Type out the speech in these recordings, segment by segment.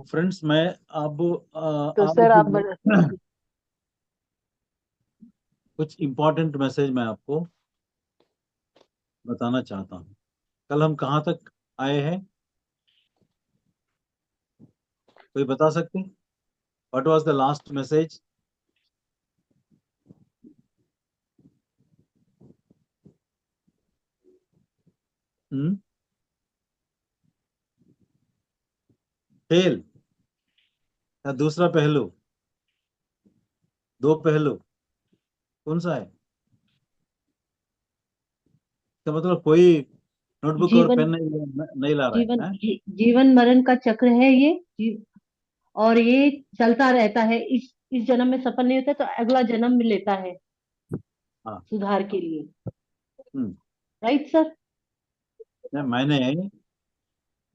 Friends मैं अब तो आज सर आप कुछ इम्पोर्टेंट मैसेज मैं आपको बताना चाहता हूँ। कल हम कहाँ तक आए हैं, कोई बता सकते हैं? What was the last message? Fail या दूसरा पहलू? दो पहलू कौन सा है? तो मतलब कोई नोटबुक और जीवन पेन नहीं ला रहा जीवन है? जीवन मरण का चक्र है ये और ये चलता रहता है। इस जन्म में सफल नहीं होता तो अगला जन्म में लेता है हाँ। सुधार के लिए। हम्म। Right sir. मैंने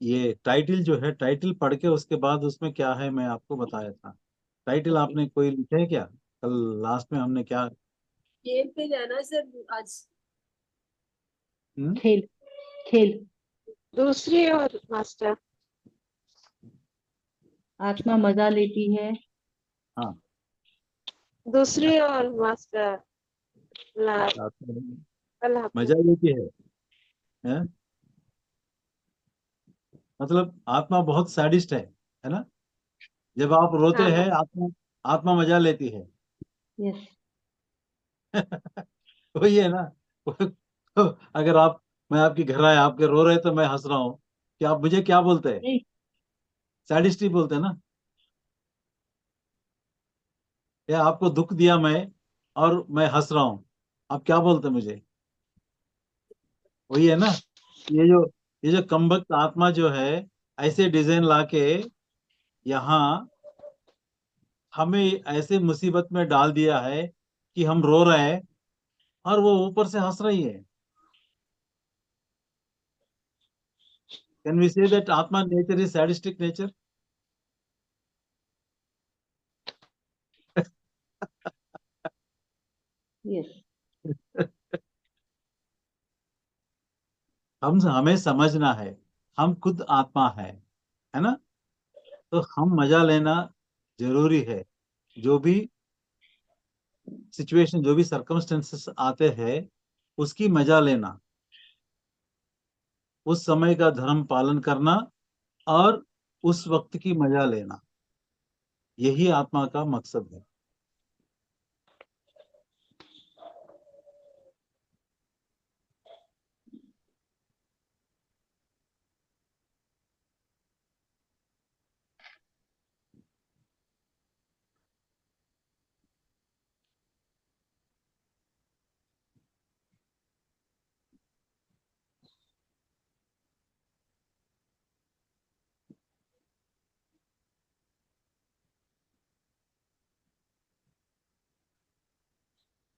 ये टाइटल जो है, टाइटल पढ़ के उसके बाद उसमें क्या है मैं आपको बताया था। Title okay. आपने कोई लिखे है क्या? कल लास्ट में हमने क्या? खेल पे जाना सर आज। खेल खेल दूसरी और मास्टर। आत्मा मजा लेती है। हाँ, दूसरी और मास्टर लाभ अल्लाह मजा लेती है? मतलब आत्मा बहुत सैडिस्ट है ना? जब आप रोते हाँ हैं आत्मा आत्मा मजा लेती है। यस। वही है ना। तो अगर मैं आपके घर आया, आपके रो रहे तो मैं हंस रहा हूँ, कि आप मुझे क्या बोलते हैं? नहीं। सैडिस्ट ही बोलते हैं ना? या आपको दुख दिया मैं और मैं हंस रहा हूँ, आप क्या बोलते हैं मुझे? वही है ना। ये जो कमबख्त आत्मा जो है, ऐसे डिजाइन लाके यहाँ हमें ऐसे मुसीबत में डाल दिया है कि हम रो रहे हैं और वो ऊपर से हंस रही है। कैन वी से दैट आत्मा nature is sadistic nature? Yes. हमें समझना है, हम खुद आत्मा है ना? तो हम मजा लेना जरूरी है। जो भी सिचुएशन, जो भी सर्कमस्टेंसेस आते हैं, उसकी मजा लेना, उस समय का धर्म पालन करना और उस वक्त की मजा लेना, यही आत्मा का मकसद है।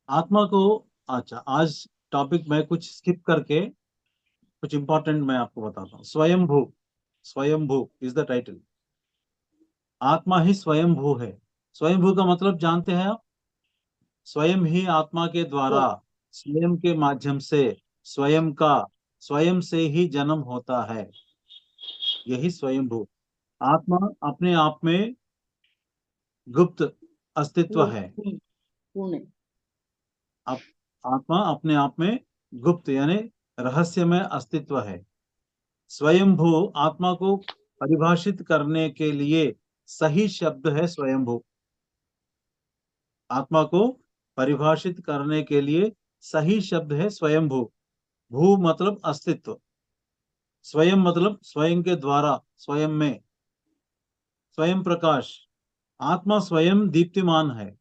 आत्मा को, अच्छा, आज टॉपिक मैं कुछ स्किप करके कुछ इंपॉर्टेंट मैं आपको बताता हूँ। स्वयंभू, स्वयंभू इज द टाइटल। आत्मा ही स्वयंभू है। स्वयंभू का मतलब जानते हैं आप? स्वयं ही आत्मा के द्वारा, स्वयं के माध्यम से, स्वयं का, स्वयं से ही जन्म होता है, यही स्वयंभू। आत्मा अपने आप में गुप्त अस्तित्व पूर्ण है। पूर्ण पूर्ण है। आप, आत्मा अपने आप में गुप्त यानी रहस्यमय अस्तित्व है। स्वयंभू आत्मा को परिभाषित करने के लिए सही शब्द है स्वयंभू। आत्मा को परिभाषित करने के लिए सही शब्द है स्वयंभू। भू मतलब अस्तित्व, स्वयं मतलब स्वयं के द्वारा, स्वयं में, स्वयं प्रकाश। आत्मा स्वयं दीप्तिमान है।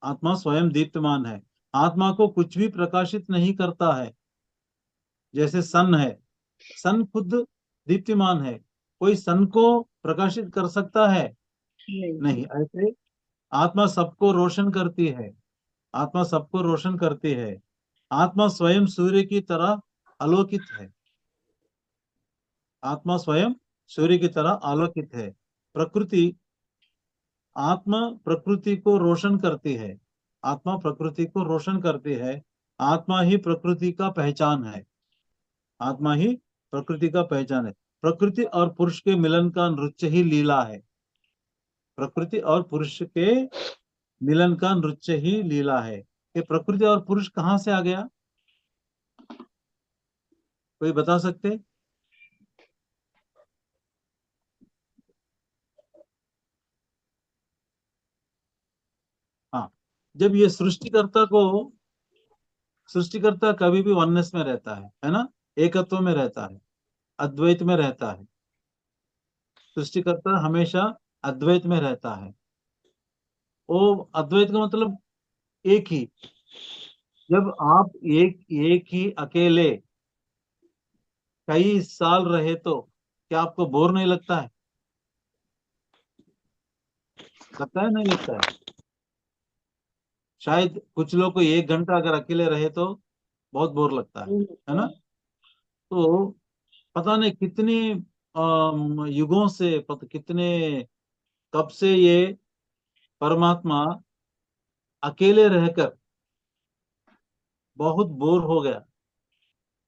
आत्मा स्वयं दीप्तिमान है। आत्मा को कुछ भी प्रकाशित नहीं करता है। जैसे सन है, सन खुद दीप्तिमान है, कोई सन को प्रकाशित कर सकता है? नहीं। नहीं। ऐसे आत्मा सबको रोशन करती है। आत्मा सबको रोशन करती है। आत्मा स्वयं सूर्य की तरह आलोकित है। आत्मा स्वयं सूर्य की तरह आलोकित है। प्रकृति, आत्मा प्रकृति को रोशन करती है। आत्मा प्रकृति को रोशन करती है। आत्मा ही प्रकृति का पहचान है। आत्मा ही प्रकृति का पहचान है। प्रकृति और पुरुष के मिलन का नृत्य ही लीला है। प्रकृति और पुरुष के मिलन का नृत्य ही लीला है। ये प्रकृति और पुरुष कहाँ से आ गया, कोई बता सकते? हाँ, जब ये सृष्टिकर्ता कभी भी वननेस में रहता है ना, एकत्व में रहता है, अद्वैत में रहता है। सृष्टिकर्ता हमेशा अद्वैत में रहता है। वो अद्वैत का मतलब एक ही। जब आप एक ही अकेले कई साल रहे तो क्या आपको बोर नहीं लगता है? लगता है, नहीं लगता है? शायद कुछ लोग को 1 घंटा अगर अकेले रहे तो बहुत बोर लगता है ना? तो पता नहीं कितनी युगों से कितने कब से ये परमात्मा अकेले रहकर बहुत बोर हो गया,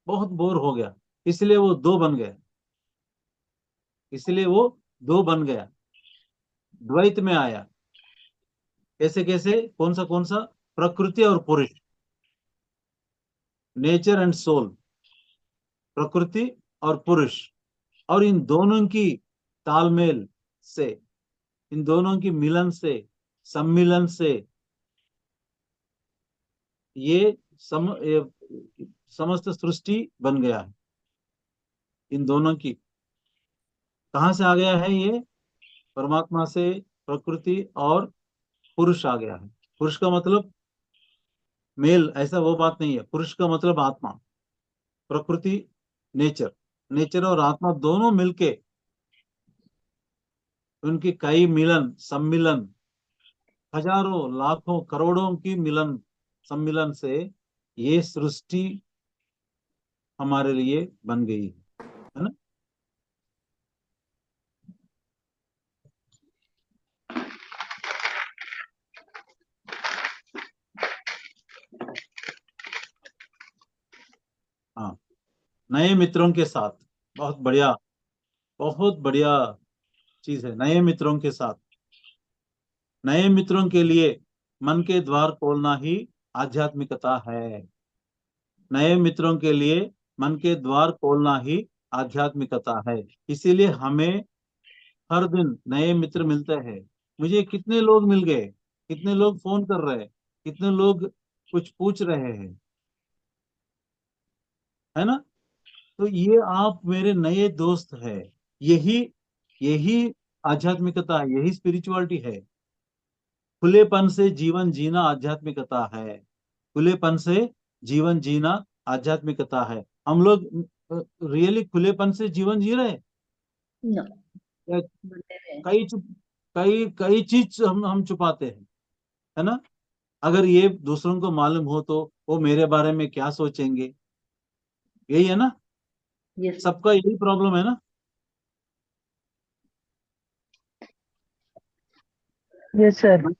बहुत बोर हो गया, इसलिए वो दो बन गया, इसलिए वो दो बन गया, द्वैत में आया। कैसे कैसे, कौन सा? प्रकृति और पुरुष, नेचर एंड सोल, प्रकृति और पुरुष, और इन दोनों की तालमेल से, इन दोनों की मिलन से, सम्मिलन से ये समस्त सृष्टि बन गया है। इन दोनों की कहाँ से आ गया है ये? परमात्मा से प्रकृति और पुरुष आ गया है। पुरुष का मतलब मेल, ऐसा वो बात नहीं है। पुरुष का मतलब आत्मा, प्रकृति, नेचर, नेचर और आत्मा दोनों मिलके उनकी कई मिलन सम्मिलन, हजारों लाखों करोड़ों की मिलन सम्मिलन से ये सृष्टि हमारे लिए बन गई है ना? हाँ, नए मित्रों के साथ, बहुत बढ़िया, बहुत बढ़िया चीज है। नए मित्रों के साथ, नए मित्रों के लिए मन के द्वार खोलना ही आध्यात्मिकता है। नए मित्रों के लिए मन के द्वार खोलना ही आध्यात्मिकता है। इसीलिए हमें हर दिन नए मित्र मिलते हैं। मुझे कितने लोग मिल गए, कितने लोग फोन कर रहे हैं, कितने लोग कुछ पूछ रहे हैं, है ना? तो ये आप मेरे नए दोस्त हैं। यही यही आध्यात्मिकता है, यही स्पिरिचुअलिटी है। खुलेपन से जीवन जीना आध्यात्मिकता है। खुलेपन से जीवन जीना आध्यात्मिकता है। हम लोग रियली खुलेपन से जीवन जी रहे हैं? No, या बंधे हुए हैं। कई चुप कई कई चीज हम छुपाते हैं, है ना? अगर ये दूसरों को मालूम हो तो वो मेरे बारे में क्या सोचेंगे? यही है ना? Yes, सबका यही प्रॉब्लम है ना? yes, sir.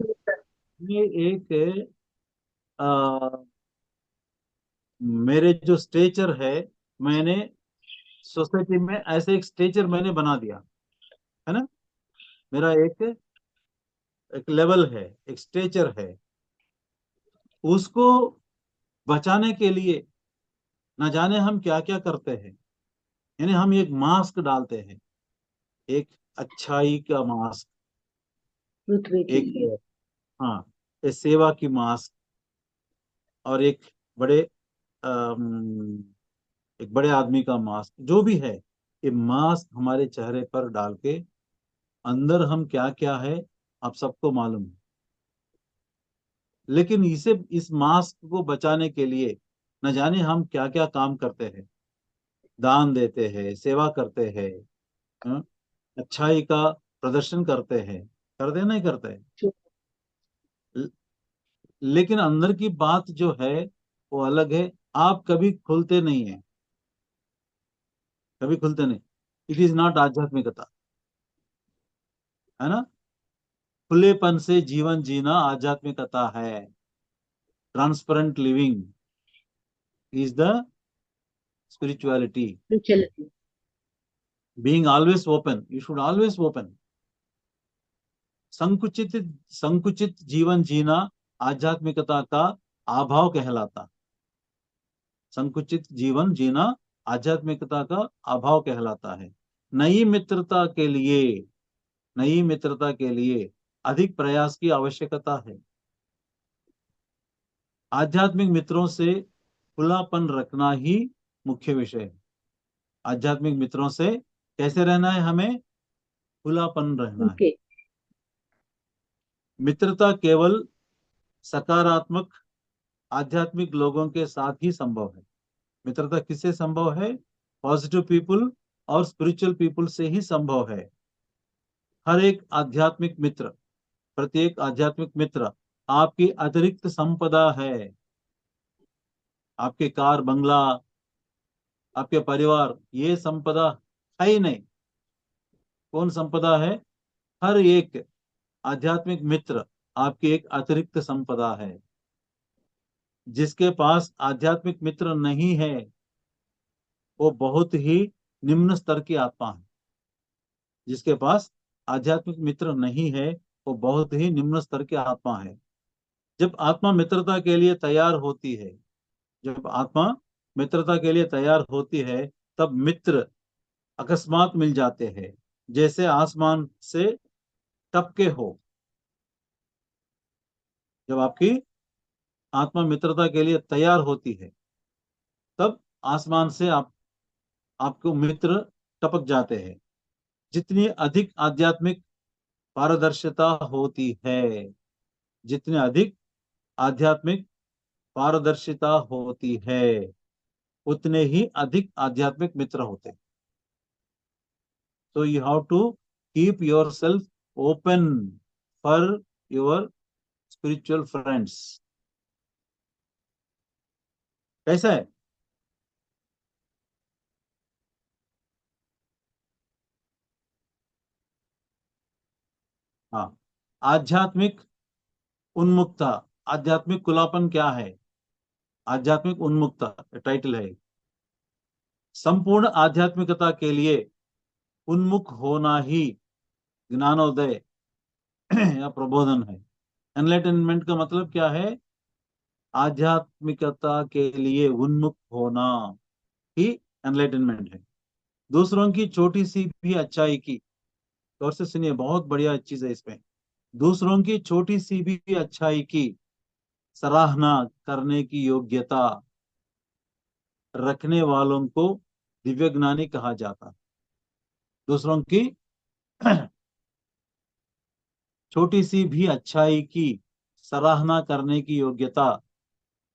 ये एक आ, मेरे जो स्टेचर है, मैंने सोसाइटी में ऐसे एक स्टेचर मैंने बना दिया है ना। मेरा एक एक लेवल है, एक स्टेचर है। उसको बचाने के लिए न जाने हम क्या क्या करते हैं। यानी हम एक मास्क डालते हैं, एक अच्छाई का मास्क, Truth be एक told. हाँ, एक सेवा की मास्क, और एक बड़े अम, एक बड़े आदमी का मास्क, जो भी है। ये मास्क हमारे चेहरे पर डाल के अंदर हम क्या क्या है आप सबको मालूम है। लेकिन इस मास्क को बचाने के लिए न जाने हम क्या क्या काम करते हैं। दान देते हैं, सेवा करते हैं, हाँ? अच्छाई का प्रदर्शन करते हैं, करते नहीं करते? ल- लेकिन अंदर की बात जो है वो अलग है। आप कभी खुलते नहीं है, कभी खुलते नहीं। इट इज नॉट आध्यात्मिकता, है ना? खुलेपन से जीवन जीना आध्यात्मिकता है। Transparent living is the spirituality. Spirituality. Being always open, you should always open. संकुचित संकुचित जीवन जीना आध्यात्मिकता का अभाव कहलाता। संकुचित जीवन जीना आध्यात्मिकता का अभाव कहलाता है। नई मित्रता के लिए, नई मित्रता के लिए अधिक प्रयास की आवश्यकता है। आध्यात्मिक मित्रों से खुलापन रखना ही मुख्य विषय है। आध्यात्मिक मित्रों से कैसे रहना है? हमें खुलापन रहना है। ओके। मित्रता केवल सकारात्मक आध्यात्मिक लोगों के साथ ही संभव है। मित्रता किससे संभव है? पॉजिटिव पीपल और स्पिरिचुअल पीपल से ही संभव है। हर एक आध्यात्मिक मित्र, प्रत्येक आध्यात्मिक मित्र आपकी अतिरिक्त संपदा है। आपके कार बंगला, आपके परिवार, ये संपदा है ही नहीं। कौन संपदा है? हर एक आध्यात्मिक मित्र आपकी एक अतिरिक्त संपदा है। जिसके पास आध्यात्मिक मित्र नहीं है वो बहुत ही निम्न स्तर की आत्मा है। जिसके पास आध्यात्मिक मित्र नहीं है वो बहुत ही निम्न स्तर की आत्मा है। जब आत्मा मित्रता के लिए तैयार होती है, जब आत्मा मित्रता के लिए तैयार होती है, तब मित्र अकस्मात मिल जाते हैं, जैसे आसमान से टपके हो। जब आपकी आत्मा मित्रता के लिए तैयार होती है, तब आसमान से आपको मित्र टपक जाते हैं। जितनी अधिक आध्यात्मिक पारदर्शिता होती है, जितनी अधिक आध्यात्मिक पारदर्शिता होती है, उतने ही अधिक आध्यात्मिक मित्र होते हैं। So you have to keep yourself open for your spiritual friends. कैसा है? हाँ, आध्यात्मिक उन्मुक्ता, आध्यात्मिक खुलापन क्या है? आध्यात्मिक उन्मुक्ता टाइटल है। संपूर्ण आध्यात्मिकता के लिए उन्मुख होना ही ज्ञानोदय या प्रबोधन है। एनलाइटनमेंट का मतलब क्या है? आध्यात्मिकता के लिए उन्मुख होना ही एनलाइटनमेंट है। दूसरों की छोटी सी भी अच्छाई की, गौर से सुनिए, बहुत बढ़िया चीज है इसमें। दूसरों की छोटी सी भी अच्छाई की सराहना करने की योग्यता रखने वालों को दिव्य ज्ञानी कहा जाता है। दूसरों की छोटी सी भी अच्छाई की सराहना करने की योग्यता,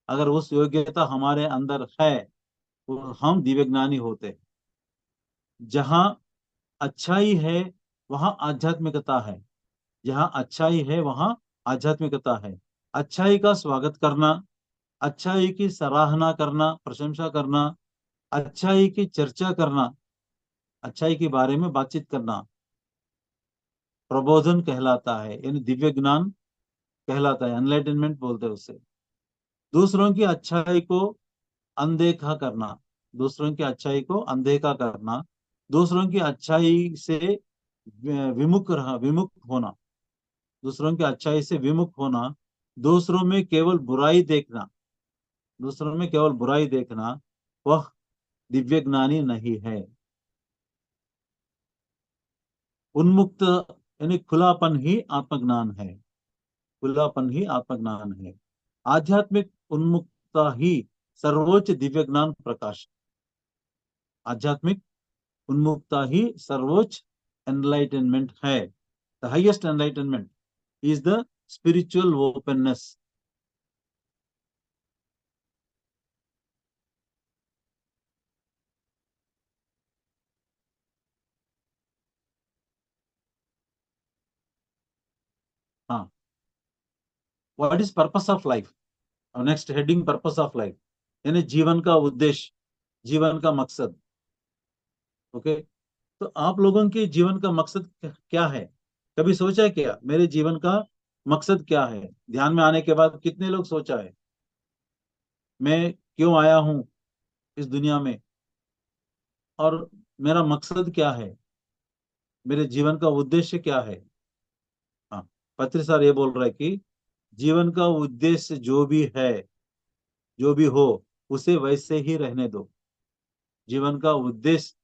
अगर उस योग्यता हमारे अंदर है तो हम दिव्य ज्ञानी होते हैं। जहां अच्छाई है वहां आध्यात्मिकता है। जहां अच्छाई है वहां आध्यात्मिकता है। अच्छाई का स्वागत करना, अच्छाई की सराहना करना, प्रशंसा करना, अच्छाई की चर्चा करना, अच्छाई के बारे में बातचीत करना प्रबोधन कहलाता है, यानी दिव्य ज्ञान कहलाता है। एनलाइटनमेंट बोलते हैं उसे। दूसरों की अच्छाई को अनदेखा करना, दूसरों की अच्छाई को अनदेखा करना, दूसरों की अच्छाई से विमुख होना, दूसरों की अच्छाई से विमुख होना, दूसरों में केवल बुराई देखना, दूसरों में केवल बुराई देखना, वह दिव्य ज्ञानी नहीं है। उन्मुक्त यानी खुलापन ही आत्मज्ञान है। खुलापन ही आत्मज्ञान है। आध्यात्मिक उन्मुक्ता ही सर्वोच्च दिव्य ज्ञान प्रकाश। आध्यात्मिक उन्मुक्ता ही सर्वोच्च एनलाइटनमेंट है। The highest enlightenment is the spiritual openness. हाँ, what is purpose of life? Next heading, purpose of life, यानी जीवन का उद्देश्य, जीवन का मकसद। ओके, तो आप लोगों के जीवन का मकसद क्या है? कभी सोचा है क्या मेरे जीवन का मकसद क्या है? ध्यान में आने के बाद कितने लोग सोचा है मैं क्यों आया हूं इस दुनिया में और मेरा मकसद क्या है, मेरे जीवन का उद्देश्य क्या है? हाँ, पत्री सर ये बोल रहा है कि जीवन का उद्देश्य जो भी है, जो भी हो, उसे वैसे ही रहने दो। जीवन का उद्देश्य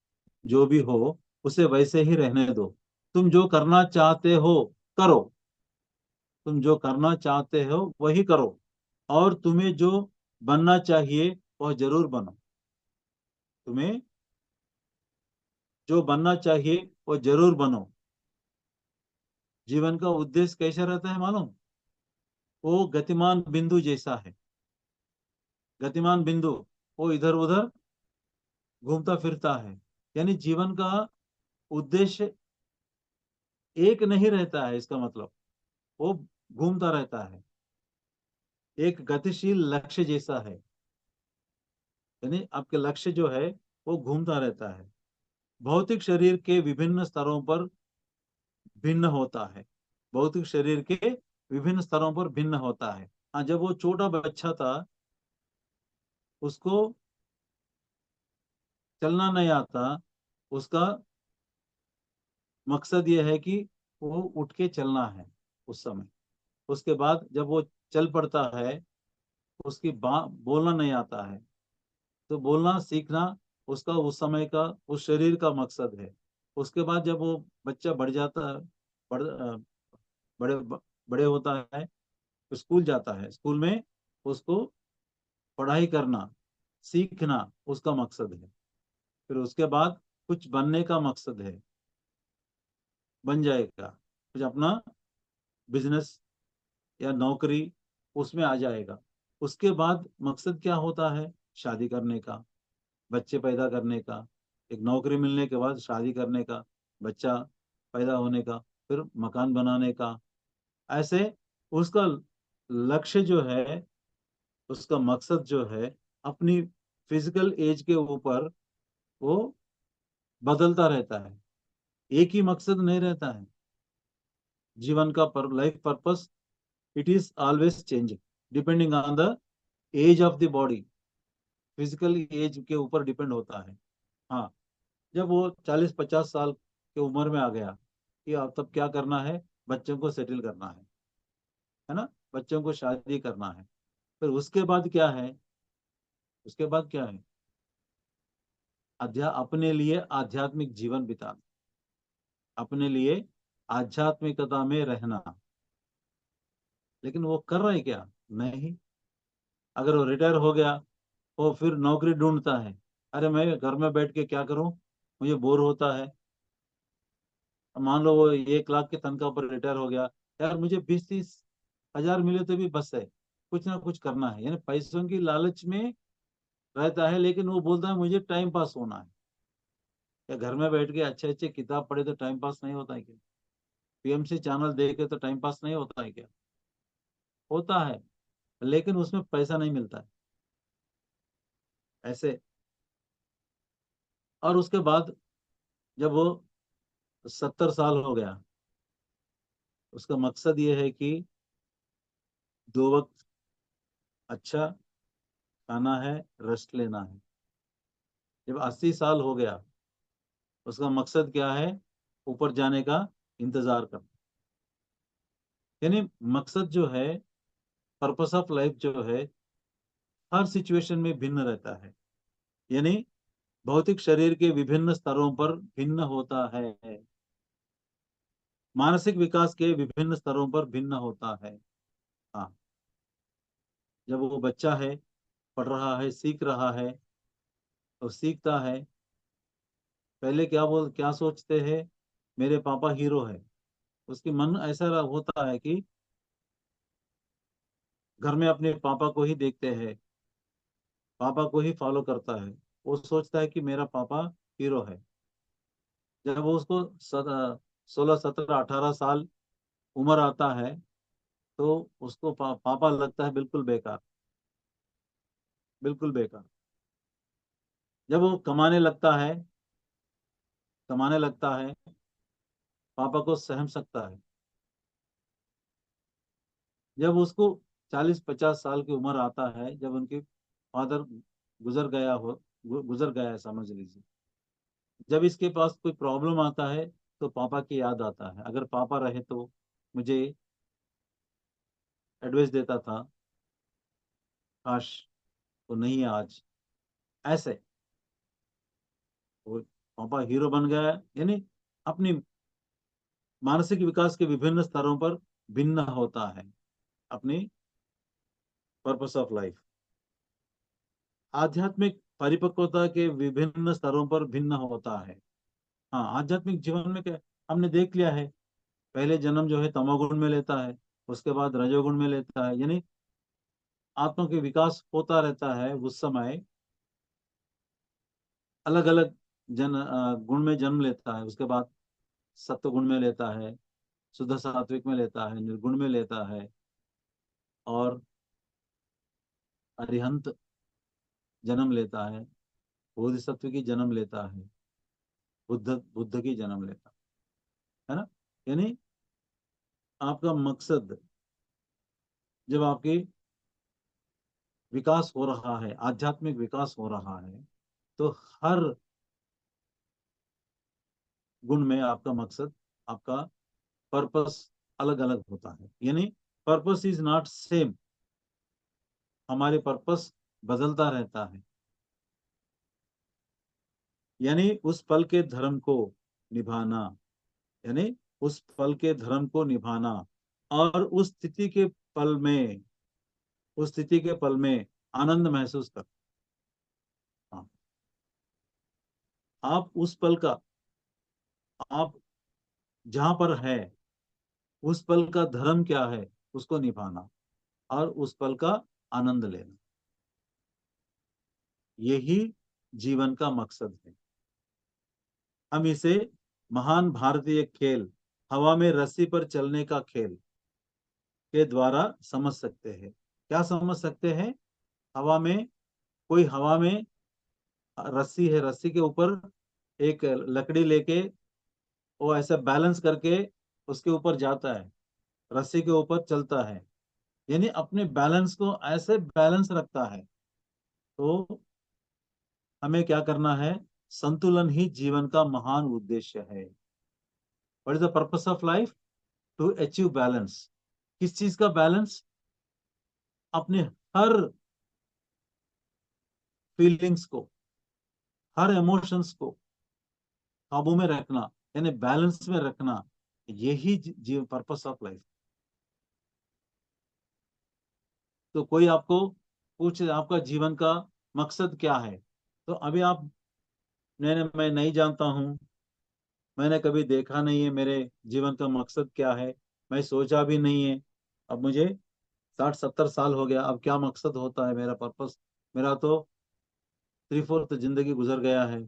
जो भी हो, उसे वैसे ही रहने दो। तुम जो करना चाहते हो करो, तुम जो करना चाहते हो वही करो, और तुम्हें जो बनना चाहिए वह जरूर बनो। तुम्हें जो बनना चाहिए वह जरूर बनो। जीवन का उद्देश्य कैसा रहता है मालूम? वो गतिमान बिंदु जैसा है। गतिमान बिंदु, वो इधर उधर घूमता फिरता है। यानी जीवन का उद्देश्य एक नहीं रहता है, इसका मतलब वो घूमता रहता है, एक गतिशील लक्ष्य जैसा है। यानी आपके लक्ष्य जो है वो घूमता रहता है। भौतिक शरीर के विभिन्न स्तरों पर भिन्न होता है। भौतिक शरीर के विभिन्न स्तरों पर भिन्न होता है। हाँ, जब वो छोटा बच्चा था, उसको चलना नहीं आता, उसका मकसद ये है कि वो उठ के चलना है उस समय। उसके बाद जब वो चल पड़ता है, उसकी बोलना नहीं आता है, तो बोलना सीखना उसका उस समय का, उस शरीर का मकसद है। उसके बाद जब वो बच्चा बढ़ जाता है, बड़े बड़े होता है, स्कूल जाता है, स्कूल में उसको पढ़ाई करना, सीखना उसका मकसद है। फिर उसके बाद कुछ बनने का मकसद है, बन जाएगा, कुछ अपना बिजनेस या नौकरी उसमें आ जाएगा। उसके बाद मकसद क्या होता है? शादी करने का, बच्चे पैदा करने का। एक नौकरी मिलने के बाद शादी करने का, बच्चा पैदा होने का, फिर मकान बनाने का। ऐसे उसका लक्ष्य जो है, उसका मकसद जो है, अपनी फिजिकल एज के ऊपर वो बदलता रहता है। एक ही मकसद नहीं रहता है जीवन का। Life purpose, it is always changing depending on the age of the body. Physical age के ऊपर डिपेंड होता है। हाँ, जब वो 40-50 साल की उम्र में आ गया कि अब तब क्या करना है? बच्चों को सेटल करना है ना, बच्चों को शादी करना है। फिर उसके बाद क्या है? उसके बाद क्या है? अपने लिए आध्यात्मिक जीवन बिताना, अपने लिए आध्यात्मिकता में रहना। लेकिन वो कर रहे क्या? नहीं। अगर वो रिटायर हो गया, वो फिर नौकरी ढूंढता है। अरे मैं घर में बैठ के क्या करूं, मुझे बोर होता है। मान लो वो 1 लाख की तनख्वाह पर रिटायर हो गया, यार मुझे 20-30 हजार मिले तो भी बस है, कुछ ना कुछ करना है। यानी पैसों की लालच में रहता है, लेकिन वो बोलता है मुझे टाइम पास होना है। या घर में बैठ के अच्छे अच्छे किताब पढ़े तो टाइम पास नहीं होता है क्या? पीएमसी चैनल देख के तो टाइम पास नहीं होता है क्या? होता है, लेकिन उसमें पैसा नहीं मिलता है ऐसे। और उसके बाद जब वो 70 साल हो गया, उसका मकसद ये है कि 2 वक्त अच्छा खाना है, रेस्ट लेना है। जब 80 साल हो गया, उसका मकसद क्या है? ऊपर जाने का इंतजार करना। यानी मकसद जो है, पर्पस ऑफ लाइफ जो है, हर सिचुएशन में भिन्न रहता है। यानी भौतिक शरीर के विभिन्न स्तरों पर भिन्न होता है, मानसिक विकास के विभिन्न स्तरों पर भिन्न होता है। हाँ, जब वो बच्चा है, पढ़ रहा है, सीख रहा है, तो सीखता है, पहले क्या सोचते हैं? मेरे पापा हीरो है। उसके मन ऐसा होता है कि घर में अपने पापा को ही देखते हैं, पापा को ही फॉलो करता है। वो सोचता है कि मेरा पापा हीरो है। जब वो उसको 16-17-18 साल उम्र आता है, तो उसको पापा लगता है बिल्कुल बेकार, बिल्कुल बेकार। जब वो कमाने लगता है, पापा को सहम सकता है। जब उसको 40-50 साल की उम्र आता है, जब उनके फादर गुजर गया है समझ लीजिए, जब इसके पास कोई प्रॉब्लम आता है, तो पापा की याद आता है। अगर पापा रहे तो मुझे एडवाइस देता था, काश वो नहीं है आज, ऐसे वो पापा हीरो बन गया। यानी अपनी मानसिक विकास के विभिन्न स्तरों पर भिन्न होता है अपनी पर्पस ऑफ लाइफ। आध्यात्मिक परिपक्वता के विभिन्न स्तरों पर भिन्न होता है। हाँ, आध्यात्मिक जीवन में क्या हमने देख लिया है, पहले जन्म जो है तमोगुण में लेता है, उसके बाद रजोगुण में लेता है, यानी आत्मा के विकास होता रहता है। उस समय अलग अलग गुण में जन्म लेता है, उसके बाद सत्व गुण में लेता है, शुद्ध सात्विक में लेता है, निर्गुण में लेता है, और अरिहंत जन्म लेता है, बोधिसत्व की जन्म लेता है, बुद्ध बुद्ध की जन्म लेता है ना। यानी आपका मकसद, जब आपकी विकास हो रहा है, आध्यात्मिक विकास हो रहा है, तो हर गुण में आपका मकसद, आपका पर्पस अलग अलग होता है। यानी पर्पस इज नॉट सेम, हमारे पर्पस बदलता रहता है। यानी उस पल के धर्म को निभाना, यानी उस पल के धर्म को निभाना, और उस स्थिति के पल में, उस स्थिति के पल में आनंद महसूस कर। हाँ, आप उस पल का, आप जहां पर है, उस पल का धर्म क्या है उसको निभाना, और उस पल का आनंद लेना, यही जीवन का मकसद है। हम इसे महान भारतीय खेल, हवा में रस्सी पर चलने का खेल के द्वारा समझ सकते हैं। क्या समझ सकते हैं? हवा में, कोई हवा में रस्सी है, रस्सी के ऊपर एक लकड़ी लेके वो ऐसा बैलेंस करके उसके ऊपर जाता है, रस्सी के ऊपर चलता है, यानी अपने बैलेंस को ऐसे बैलेंस रखता है। तो हमें क्या करना है? संतुलन ही जीवन का महान उद्देश्य है। What is the purpose of life? To achieve balance. किस चीज का बैलेंस? अपने हर फीलिंग्स को, हर इमोशंस को काबू में रखना, यानी बैलेंस में रखना, यही जीवन पर्पस ऑफ लाइफ। तो कोई आपको पूछे आपका जीवन का मकसद क्या है, तो अभी आप, मैं नहीं जानता हूँ, मैंने कभी देखा नहीं है मेरे जीवन का मकसद क्या है, मैं सोचा भी नहीं है। अब मुझे 60-70 साल हो गया, अब क्या मकसद होता है मेरा पर्पस? मेरा तो 3/4 जिंदगी गुजर गया है,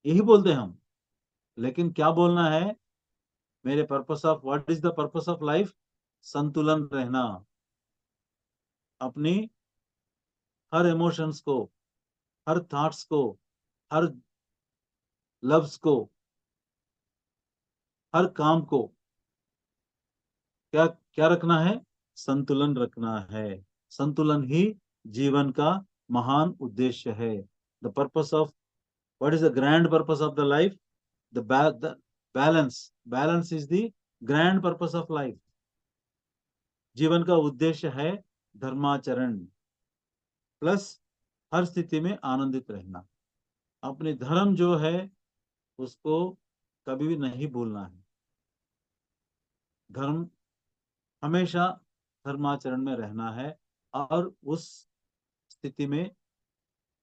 यही बोलते हैं हम। लेकिन क्या बोलना है? मेरे purpose of, what is the purpose of life? संतुलन रहना, अपनी हर इमोशंस को, हर थॉट्स को, हर लव्स को, हर काम को क्या क्या रखना है? संतुलन रखना है। संतुलन ही जीवन का महान उद्देश्य है। The purpose of, what is the grand purpose of the life? The balance, balance is the grand purpose of life. जीवन का उद्देश्य है धर्माचरण प्लस हर स्थिति में आनंदित रहना। अपने धर्म जो है उसको कभी भी नहीं भूलना है। धर्म, हमेशा धर्माचरण में रहना है, और उस स्थिति में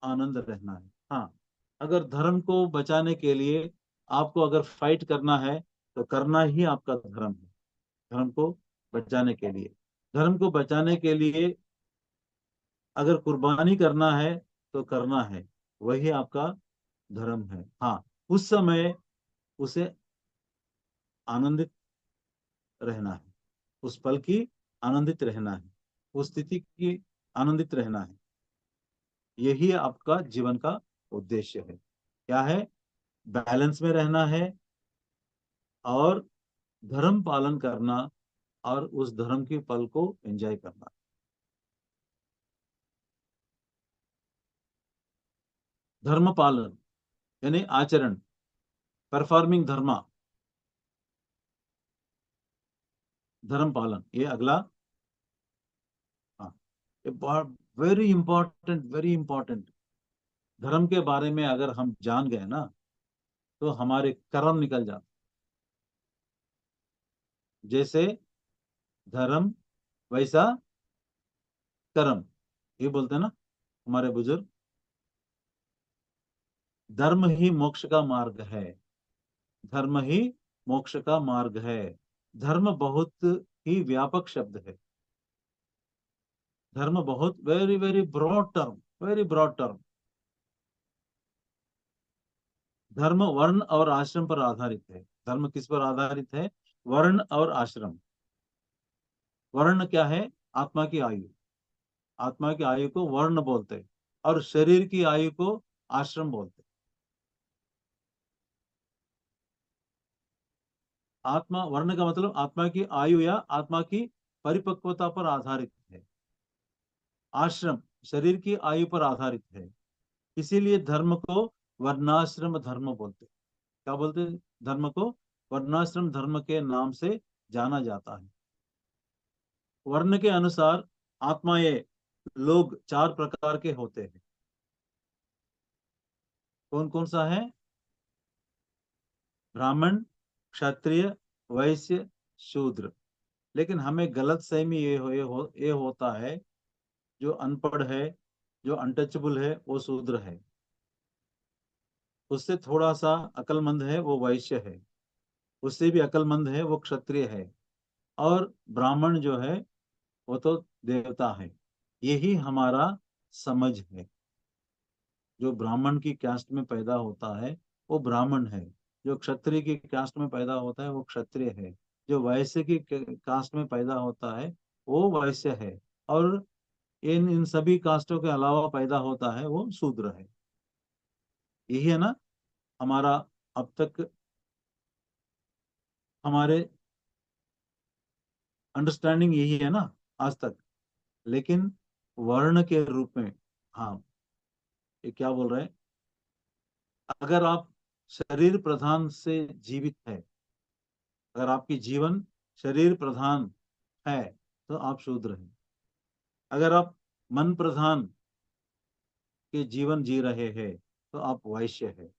आनंद रहना है। हाँ, अगर धर्म को बचाने के लिए आपको अगर फाइट करना है, तो करना ही आपका धर्म है। धर्म को बचाने के लिए, धर्म को बचाने के लिए अगर कुर्बानी करना है तो करना है, वही आपका धर्म है। हाँ, उस समय उसे आनंदित रहना है, उस पल की आनंदित रहना है, उस स्थिति की आनंदित रहना है, यही आपका जीवन का उद्देश्य है। क्या है? बैलेंस में रहना है, और धर्म पालन करना, और उस धर्म के पल को एंजॉय करना। धर्म पालन यानी आचरण, परफॉर्मिंग धर्मा, धर्म पालन, ये अगला ये बहुत वेरी इंपॉर्टेंट, वेरी इंपॉर्टेंट। धर्म के बारे में अगर हम जान गए ना तो हमारे कर्म निकल जाते। जैसे धर्म वैसा कर्म, ये बोलते हैं ना हमारे बुजुर्ग। धर्म ही मोक्ष का मार्ग है, धर्म ही मोक्ष का मार्ग है। धर्म बहुत ही व्यापक शब्द है। धर्म बहुत very very broad term, very broad term. धर्म वर्ण और आश्रम पर आधारित है। धर्म किस पर आधारित है? वर्ण और आश्रम। वर्ण क्या है? आत्मा की आयु। आत्मा की आयु को वर्ण बोलते हैं और शरीर की आयु को आश्रम बोलते हैं। आत्मा, वर्ण का मतलब आत्मा की आयु या आत्मा की परिपक्वता पर आधारित है। आश्रम शरीर की आयु पर आधारित है। इसीलिए धर्म को वर्णाश्रम धर्म बोलते हैं। क्या बोलते हैं? धर्म को वर्णाश्रम धर्म के नाम से जाना जाता है। वर्ण के अनुसार आत्माएं, लोग चार प्रकार के होते हैं। कौन कौन सा है? ब्राह्मण, क्षत्रिय, वैश्य, शूद्र। लेकिन हमें गलत फहमी ये होता है, जो अनपढ़ है, जो अनटचेबल है, वो शूद्र है। उससे थोड़ा सा अकलमंद है, वो वैश्य है। उससे भी अकलमंद है, वो क्षत्रिय है। और ब्राह्मण जो है वो तो देवता है। यही हमारा समझ है। जो ब्राह्मण की कास्ट में पैदा होता है वो ब्राह्मण है। जो क्षत्रिय की कास्ट में पैदा होता है वो क्षत्रिय है। जो वैश्य की कास्ट में पैदा होता है वो वैश्य है। और इन इन सभी कास्टों के अलावा पैदा होता है वो शूद्र है। यही है ना हमारा अब तक, हमारे अंडरस्टैंडिंग यही है ना आज तक। लेकिन वर्ण के रूप में, हाँ, ये क्या बोल रहे हैं? अगर आप शरीर प्रधान से जीवित है, अगर आपकी जीवन शरीर प्रधान है तो आप शूद्र हैं। अगर आप मन प्रधान के जीवन जी रहे हैं तो आप वैश्य हैं।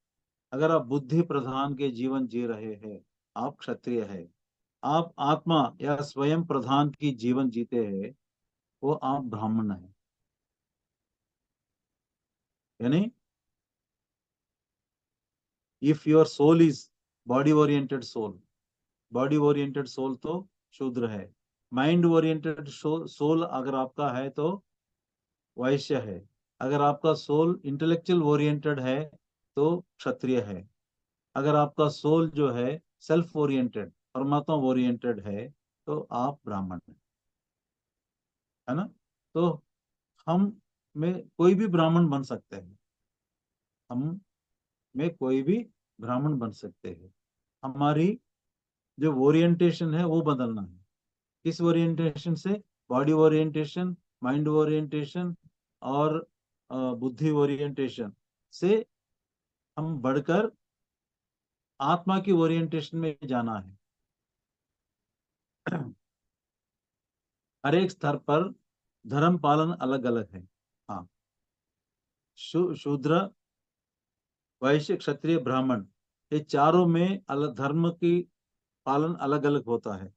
अगर आप बुद्धि प्रधान के जीवन जी रहे हैं आप क्षत्रिय हैं। आप आत्मा या स्वयं प्रधान की जीवन जीते हैं वो आप ब्राह्मण हैं। यानी if your soul is body oriented soul, body oriented soul तो शूद्र है। माइंड ओरिएंटेड सोल अगर आपका है तो वैश्य है। अगर आपका सोल इंटेलेक्चुअल ओरिएंटेड है तो क्षत्रिय है। अगर आपका सोल जो है सेल्फ ओरिएंटेड, परमात्मा ओरिएंटेड है तो आप ब्राह्मण है ना। तो हम में कोई भी ब्राह्मण बन सकते हैं। हम में कोई भी ब्राह्मण बन सकते हैं। हमारी जो ओरिएंटेशन है वो बदलना है। किस ओरिएंटेशन से? बॉडी ओरिएंटेशन, माइंड ओरिएंटेशन और बुद्धि ओरिएंटेशन से हम बढ़कर आत्मा की ओरिएंटेशन में जाना है। हर एक स्तर पर धर्म पालन अलग अलग है। हाँ, शूद्र, वैश्य, क्षत्रिय, ब्राह्मण, ये चारों में अलग धर्म की पालन अलग अलग होता है।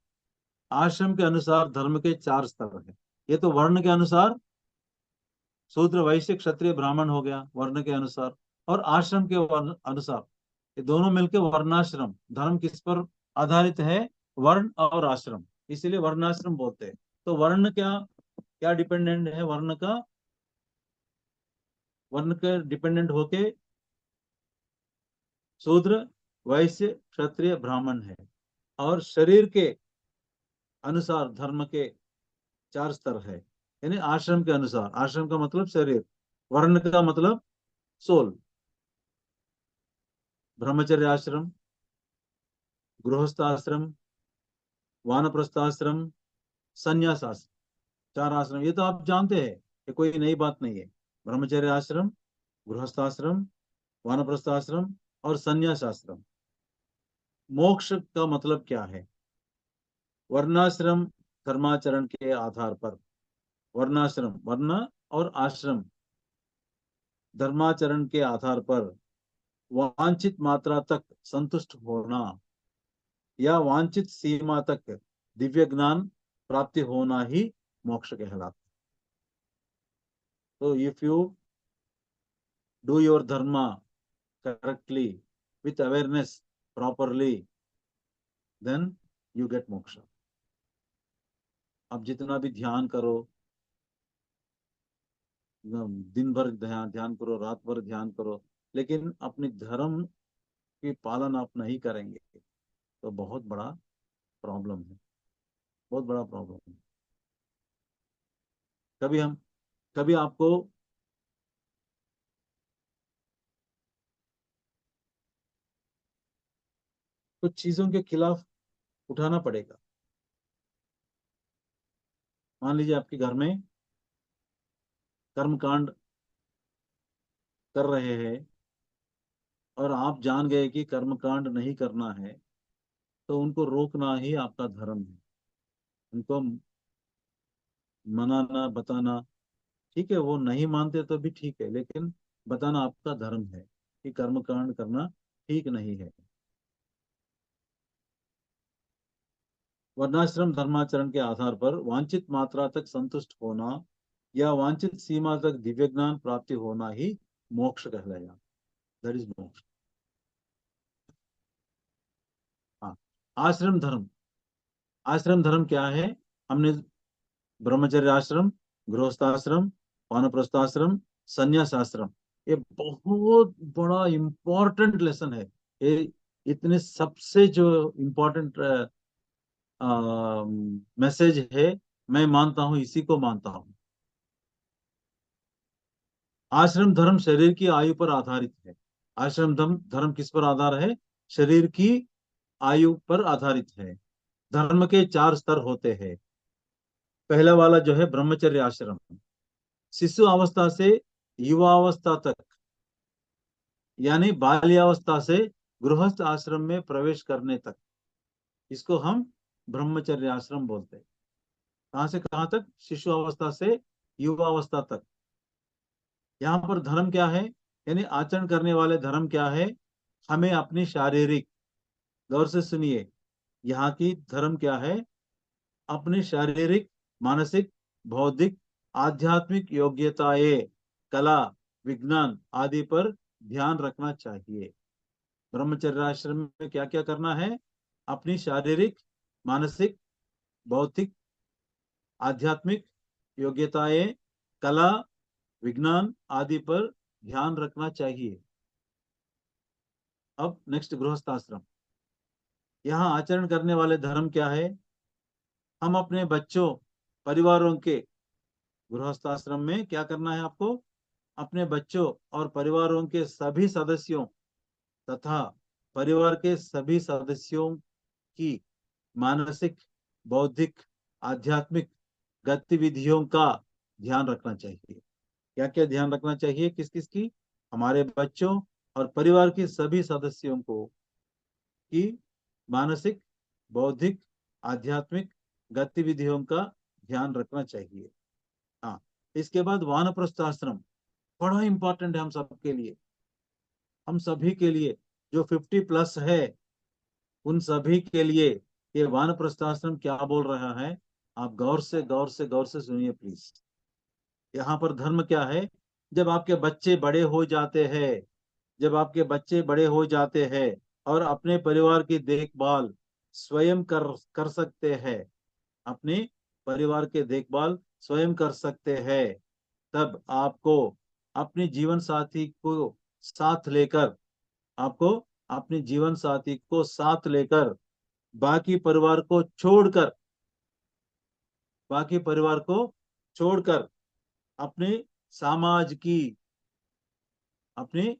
आश्रम के अनुसार धर्म के चार स्तर है। ये तो वर्ण के अनुसार शूद्र, वैश्य, क्षत्रिय, ब्राह्मण हो गया वर्ण के अनुसार। और आश्रम के अनुसार ये दोनों मिलकर वर्णाश्रम। धर्म किस पर आधारित है? वर्ण और आश्रम, इसीलिए वर्णाश्रम बोलते हैं। तो वर्ण क्या क्या डिपेंडेंट है? वर्ण का, वर्ण के डिपेंडेंट होके शूद्र, वैश्य, क्षत्रिय, ब्राह्मण है। और शरीर के अनुसार धर्म के चार स्तर है। यानी आश्रम के अनुसार, आश्रम का मतलब शरीर, वर्ण का मतलब सोल। ब्रह्मचर्य आश्रम, गृहस्थ आश्रम, वानप्रस्थ आश्रम, संन्यास आश्रम, चार आश्रम। ये तो आप जानते हैं, ये कोई नई बात नहीं है। ब्रह्मचर्य आश्रम, गृहस्थ आश्रम, वानप्रस्थ आश्रम और संन्यास आश्रम। मोक्ष का मतलब क्या है? वर्णाश्रम धर्माचरण के आधार पर, वर्णाश्रम, वर्ण और आश्रम धर्माचरण के आधार पर वांछित मात्रा तक संतुष्ट होना या वांछित सीमा तक दिव्य ज्ञान प्राप्ति होना ही मोक्ष कहलाता है। तो if you do your Dharma correctly with awareness properly, then you get moksha. अब जितना भी ध्यान करो, दिन भर ध्यान करो, रात भर ध्यान करो, लेकिन अपने धर्म की पालन आप नहीं करेंगे तो बहुत बड़ा प्रॉब्लम है, बहुत बड़ा प्रॉब्लम है। कभी आपको कुछ चीजों के खिलाफ उठाना पड़ेगा। मान लीजिए आपके घर में कर्मकांड कर रहे हैं और आप जान गए कि कर्मकांड नहीं करना है, तो उनको रोकना ही आपका धर्म है। उनको मनाना, बताना, ठीक है, वो नहीं मानते तो भी ठीक है, लेकिन बताना आपका धर्म है कि कर्मकांड करना ठीक नहीं है। वर्णाश्रम धर्माचरण के आधार पर वांछित मात्रा तक संतुष्ट होना या वांछित सीमा तक दिव्य ज्ञान प्राप्ति होना ही मोक्ष कहलाएगा। दैट इज मोक्ष। हाँ, आश्रम धर्म। आश्रम धर्म क्या है? हमने ब्रह्मचर्य आश्रम, गृहस्थाश्रम, वानप्रस्थाश्रम, संन्यास आश्रम, ये बहुत बड़ा इंपॉर्टेंट लेसन है। ये इतने सबसे जो इम्पोर्टेंट मैसेज है, मैं मानता हूं, इसी को मानता हूं। आश्रम धर्म शरीर की आयु पर आधारित है। आश्रम धर्म किस पर आधार है? शरीर की आयु पर आधारित है। धर्म के 4 स्तर होते हैं। पहला वाला जो है ब्रह्मचर्य आश्रम, शिशु अवस्था से युवावस्था तक, यानी बाल्यावस्था से गृहस्थ आश्रम में प्रवेश करने तक, इसको हम ब्रह्मचर्य आश्रम बोलते हैं। कहां से कहां तक? शिशु अवस्था से युवावस्था तक। यहाँ पर धर्म क्या है, यानी आचरण करने वाले धर्म क्या है? हमें अपनी शारीरिक, गौर से सुनिए, यहाँ की धर्म क्या है? अपनी शारीरिक, मानसिक, बौद्धिक, आध्यात्मिक योग्यताएं, कला, विज्ञान आदि पर ध्यान रखना चाहिए। ब्रह्मचर्य आश्रम में क्या क्या करना है? अपनी शारीरिक, मानसिक, बौद्धिक, आध्यात्मिक योग्यताएं, कला, विज्ञान आदि पर ध्यान रखना चाहिए। अब नेक्स्ट गृहस्थ आश्रम। यहाँ आचरण करने वाले धर्म क्या है? हम अपने बच्चों, परिवारों के, गृहस्थ आश्रम में क्या करना है आपको? अपने बच्चों और परिवारों के सभी सदस्यों तथा परिवार के सभी सदस्यों की मानसिक, बौद्धिक, आध्यात्मिक गतिविधियों का ध्यान रखना चाहिए। क्या क्या ध्यान रखना चाहिए? किस किस की? हमारे बच्चों और परिवार के सभी सदस्यों को की मानसिक, बौद्धिक, आध्यात्मिक गतिविधियों का ध्यान रखना चाहिए। हाँ, इसके बाद वानप्रस्थ आश्रम बड़ा इंपॉर्टेंट है हम सबके लिए, हम सभी के लिए जो 50+ है, उन सभी के लिए ये वानप्रस्थ आश्रम क्या बोल रहा है, आप गौर से गौर से गौर से सुनिए प्लीज। यहाँ पर धर्म क्या है? जब आपके बच्चे बड़े हो जाते हैं, जब आपके बच्चे बड़े हो जाते हैं और अपने परिवार की देखभाल स्वयं कर कर सकते हैं, अपने परिवार के देखभाल स्वयं कर सकते हैं, तब आपको अपने जीवन साथी को साथ लेकर, आपको अपने जीवन साथी को साथ लेकर बाकी परिवार को छोड़कर, बाकी परिवार को छोड़कर अपने समाज की, अपने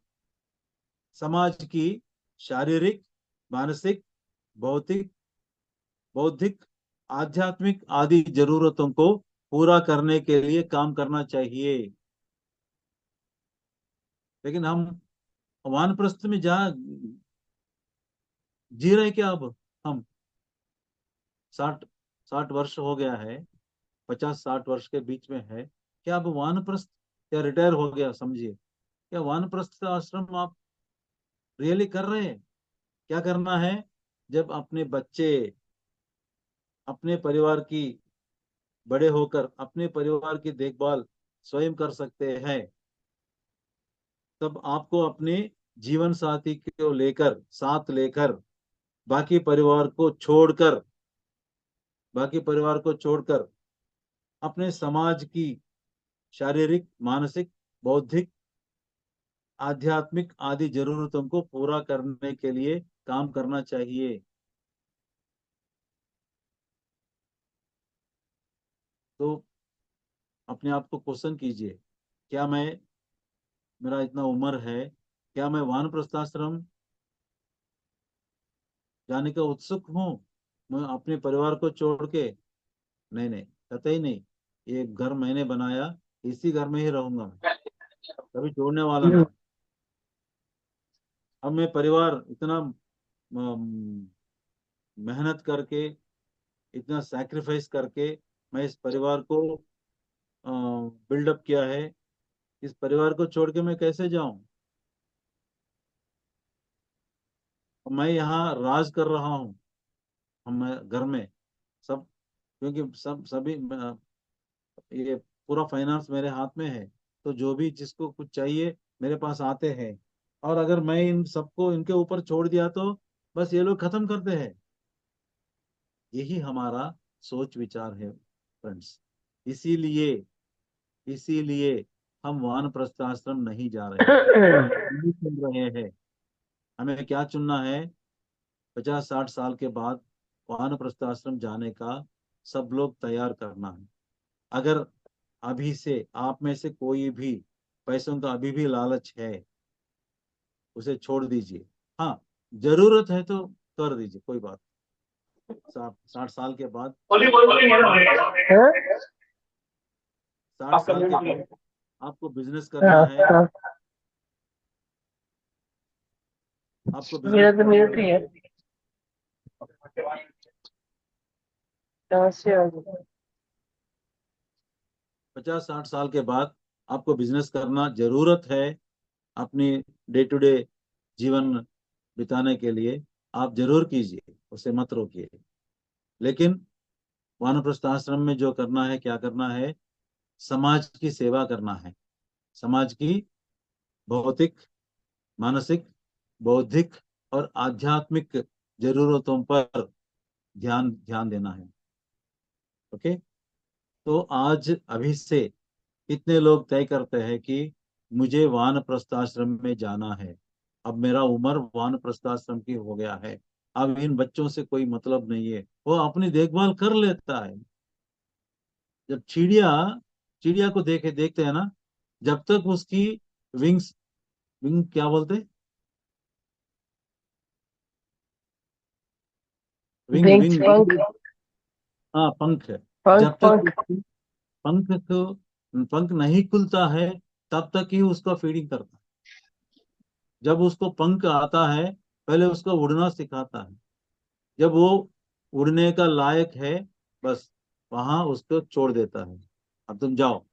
समाज की शारीरिक, मानसिक, भौतिक, बौद्धिक, आध्यात्मिक आदि जरूरतों को पूरा करने के लिए काम करना चाहिए। लेकिन हम वानप्रस्थ में जहाँ जी रहे क्या, अब हम 60 वर्ष हो गया है, 50-60 वर्ष के बीच में है, क्या अब वानप्रस्थ या रिटायर हो गया समझिए, क्या वानप्रस्थ आश्रम आप रियली कर रहे हैं? क्या करना है? जब अपने बच्चे अपने परिवार की बड़े होकर अपने परिवार की देखभाल स्वयं कर सकते हैं, तब आपको अपने जीवन साथी को लेकर, साथ लेकर, बाकी परिवार को छोड़कर बाकी परिवार को छोड़कर अपने समाज की शारीरिक, मानसिक, बौद्धिक, आध्यात्मिक आदि जरूरतों को पूरा करने के लिए काम करना चाहिए। तो अपने आप को क्वेश्चन कीजिए, क्या मेरा इतना उम्र है, क्या मैं वानप्रस्थ आश्रम जाने का उत्सुक हूँ? मैं अपने परिवार को छोड़ के, नहीं नहीं, कतई नहीं। ये घर मैंने बनाया, इसी घर में ही रहूंगा मैं, कभी छोड़ने वाला नहीं। अब मैं परिवार इतना मेहनत करके, इतना सैक्रिफाइस करके मैं इस परिवार को बिल्डअप किया है, इस परिवार को छोड़ के मैं कैसे जाऊं? मैं यहाँ राज कर रहा हूँ, हम घर में सब, क्योंकि सभी ये पूरा फाइनेंस मेरे हाथ में है, तो जो भी जिसको कुछ चाहिए मेरे पास आते हैं। और अगर मैं इन सबको इनके ऊपर छोड़ दिया तो बस ये लोग खत्म करते हैं। यही हमारा सोच विचार है फ्रेंड्स। इसीलिए इसीलिए हम वानप्रस्थ आश्रम नहीं जा रहे हैं, नहीं चुन रहे हैं। हमें क्या चुनना है? 50-60 साल के बाद वानप्रस्थ आश्रम जाने का सब लोग तैयार करना है। अगर अभी से आप में से कोई भी पैसों का अभी भी लालच है, उसे छोड़ दीजिए। हाँ, जरूरत है तो कर दीजिए, कोई बात। 60 साल के बाद 60 साल के बाद आपको बिजनेस करना है, आपको मेरा तो बिजनेस मिनट ही है। 50-60 साल के बाद आपको बिजनेस करना जरूरत है अपनी डे टू डे जीवन बिताने के लिए। आप जरूर कीजिए, उसे मत रोकिए। लेकिन वानप्रस्थ आश्रम में जो करना है, क्या करना है? समाज की सेवा करना है। समाज की भौतिक, मानसिक, बौद्धिक और आध्यात्मिक जरूरतों पर ध्यान ध्यान देना है। ओके। तो आज अभी से कितने लोग तय करते हैं कि मुझे वानप्रस्थ आश्रम में जाना है, अब मेरा उम्र वानप्रस्थ आश्रम की हो गया है, अब इन बच्चों से कोई मतलब नहीं है, वो अपनी देखभाल कर लेता है। जब चिड़िया चिड़िया को देखते हैं ना, जब तक उसकी विंग्स, विंग क्या बोलते? विंग विंग्स, विंग पंख, हाँ, पंख। पंख, जब तक पंख। उसकी पंख नहीं खुलता है, तब तक ही उसका फीडिंग करता है। जब उसको पंख आता है, पहले उसको उड़ना सिखाता है। जब वो उड़ने का लायक है, बस वहां उसको छोड़ देता है। अब तुम जाओ,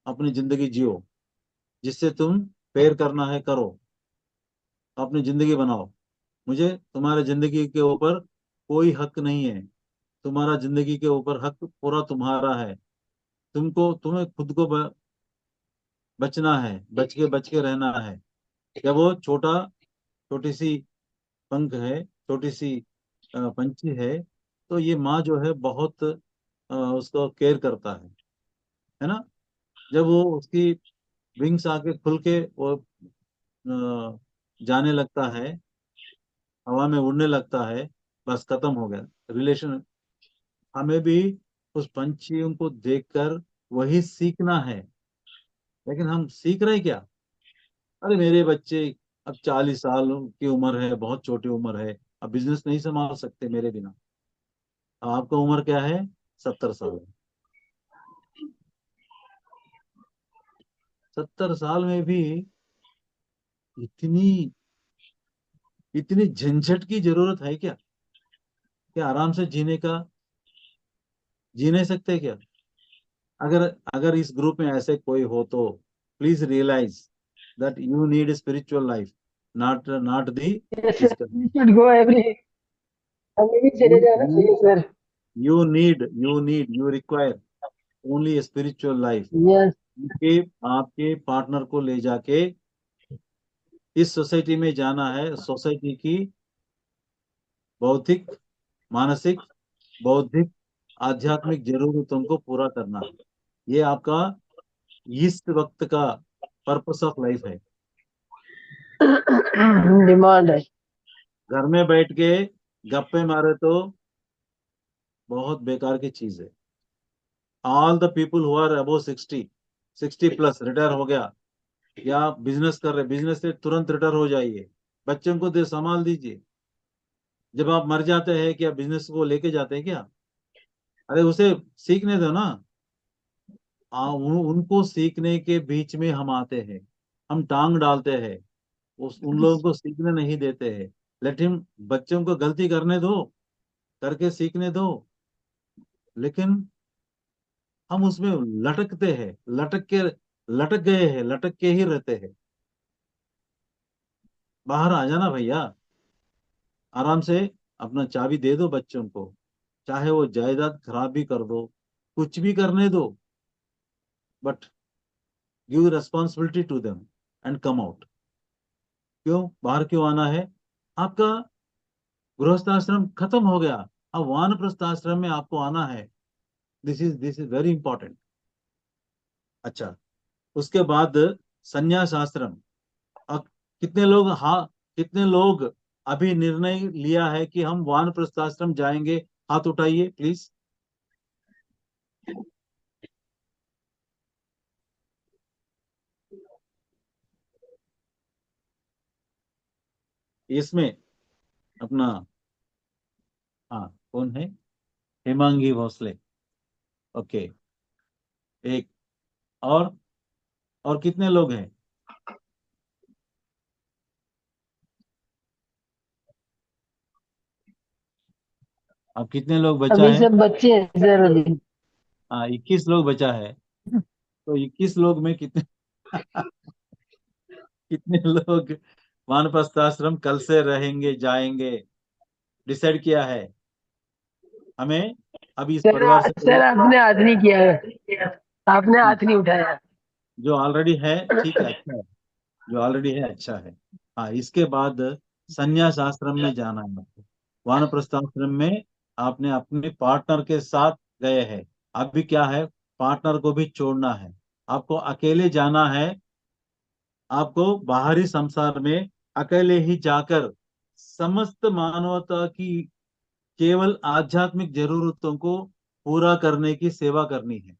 अपनी जिंदगी जियो, जिससे तुम पैर करना है करो, अपनी जिंदगी बनाओ। मुझे तुम्हारे जिंदगी के ऊपर कोई हक नहीं है। तुम्हारा जिंदगी के ऊपर हक पूरा तुम्हारा है। तुम्हें खुद को बचना है, बच के रहना है। जब वो छोटी सी पंख है, छोटी सी पंछी है, तो ये माँ जो है बहुत उसको केयर करता है ना। जब वो उसकी विंग्स आके खुल के वो जाने लगता है, हवा में उड़ने लगता है, बस खत्म हो गया रिलेशन। हमें भी उस पंछियों को देखकर वही सीखना है। लेकिन हम सीख रहे क्या? अरे मेरे बच्चे अब 40 साल की उम्र है, बहुत छोटी उम्र है, अब बिजनेस नहीं संभाल सकते मेरे बिना। आपका उम्र क्या है? 70 साल। 70 साल में भी इतनी इतनी झंझट की जरूरत है क्या आराम से जीने का? जी नहीं सकते क्या? अगर अगर इस ग्रुप में ऐसे कोई हो तो please realise that you need spiritual life, not the Yes, sir. Physical. We should go every. हमें भी चले जाना चाहिए sir. You require only spiritual life. Yes. आपके आपके पार्टनर को ले जाके इस सोसाइटी में जाना है, सोसाइटी की भौतिक, मानसिक, बौद्धिक, आध्यात्मिक जरूरतों को पूरा करना है। ये आपका इस वक्त का पर्पस ऑफ लाइफ है। डिमांड है. घर में बैठ के गप्पे मारे तो बहुत बेकार की चीज है। All the people who are above 60 plus retire हो गया या बिजनेस कर रहे, बिजनेस से तुरंत रिटायर हो जाइए, बच्चों को दे संभाल दीजिए। जब आप मर जाते हैं क्या बिजनेस को लेके जाते हैं क्या? अरे उसे सीखने दो ना। उनको सीखने के बीच में हम आते हैं, हम टांग डालते हैं, उन लोगों को सीखने नहीं देते हैं। लेट हिम, बच्चों को गलती करने दो, करके सीखने दो, लेकिन हम उसमें लटकते हैं, लटक गए हैं, लटक के ही रहते हैं। बाहर आ जाना भैया, आराम से अपना चाबी दे दो बच्चों को, चाहे वो जायदाद खराब भी कर दो, कुछ भी करने दो, but give responsibility to them and come out. क्यों बाहर क्यों आना है? आपका गृहस्थाश्रम खत्म हो गया, अब वानप्रस्थ आश्रम में आपको आना है। This is very important. अच्छा, उसके बाद संन्यास आश्रम। अब कितने लोग, हाँ, कितने लोग अभी निर्णय लिया है कि हम वानप्रस्थ आश्रम जाएंगे? हाथ उठाइए प्लीज। इसमें अपना, हाँ, कौन है? हेमांगी भोसले। ओके, एक और कितने लोग हैं? अब कितने लोग बचा अभी है? सब बच्चे हैं सर अभी. हाँ, 21 लोग बचा है। तो 21 लोग में कितने कितने लोग वानप्रस्थ आश्रम कल से रहेंगे, जाएंगे? डिसाइड किया है हमें। अभी इस परिवार से सर आपने हाथ नहीं किया है. आपने हाथ नहीं उठाया. जो ऑलरेडी है ठीक है, अच्छा है, जो ऑलरेडी है अच्छा है। हाँ, इसके बाद संन्यास आश्रम में जाना है आपको। वानप्रस्थ आश्रम में आपने अपने पार्टनर के साथ गए हैं, अभी क्या है, पार्टनर को भी छोड़ना है, आपको अकेले जाना है। आपको बाहरी संसार में अकेले ही जाकर समस्त मानवता की केवल आध्यात्मिक जरूरतों को पूरा करने की सेवा करनी है।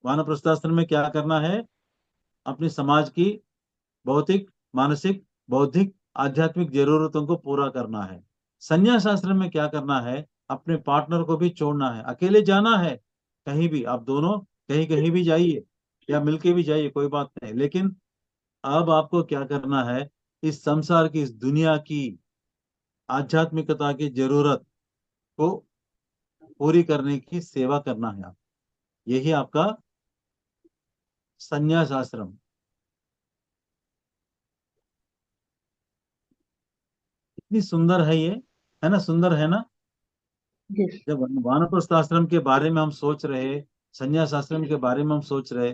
वानप्रस्थ आश्रम में क्या करना है? अपने समाज की भौतिक, मानसिक, बौद्धिक, आध्यात्मिक जरूरतों को पूरा करना है। संन्यास आश्रम में क्या करना है? अपने पार्टनर को भी छोड़ना है, अकेले जाना है। कहीं भी आप दोनों कहीं कहीं भी जाइए या मिलके भी जाइए, कोई बात नहीं, लेकिन अब आपको क्या करना है? इस संसार की, इस दुनिया की आध्यात्मिकता की जरूरत को पूरी करने की सेवा करना है आप। यही आपका संन्यास आश्रम। इतनी सुंदर है ये, है ना? सुंदर है ना? Yes. जब वानप्रस्थ आश्रम के बारे में हम सोच रहे, संन्यास आश्रम के बारे में हम सोच रहे,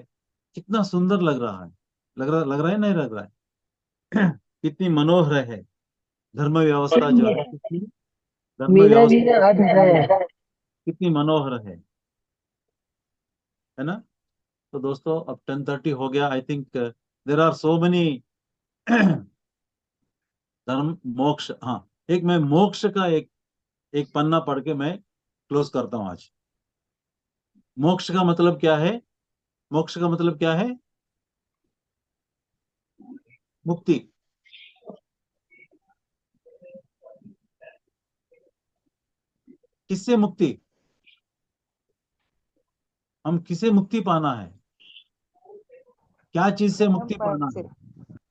कितना सुंदर लग रहा है। लग रहा है नहीं लग रहा है? कितनी मनोहर है धर्म व्यवस्था जो है, कितनी धर्म मीरा जी ने व्यवस्था हाथ उठाया. कितनी मनोहर है ना? तो दोस्तों अब 10:30 हो गया। I think there are so many dharma moksha. हाँ, एक मैं मोक्ष का एक पन्ना पढ़ के मैं क्लोज करता हूं आज। मोक्ष का मतलब क्या है? मोक्ष का मतलब क्या है? मुक्ति। किससे मुक्ति? हम किसे मुक्ति पाना है? क्या चीज से मुक्ति जन्म पाना मरण से, है?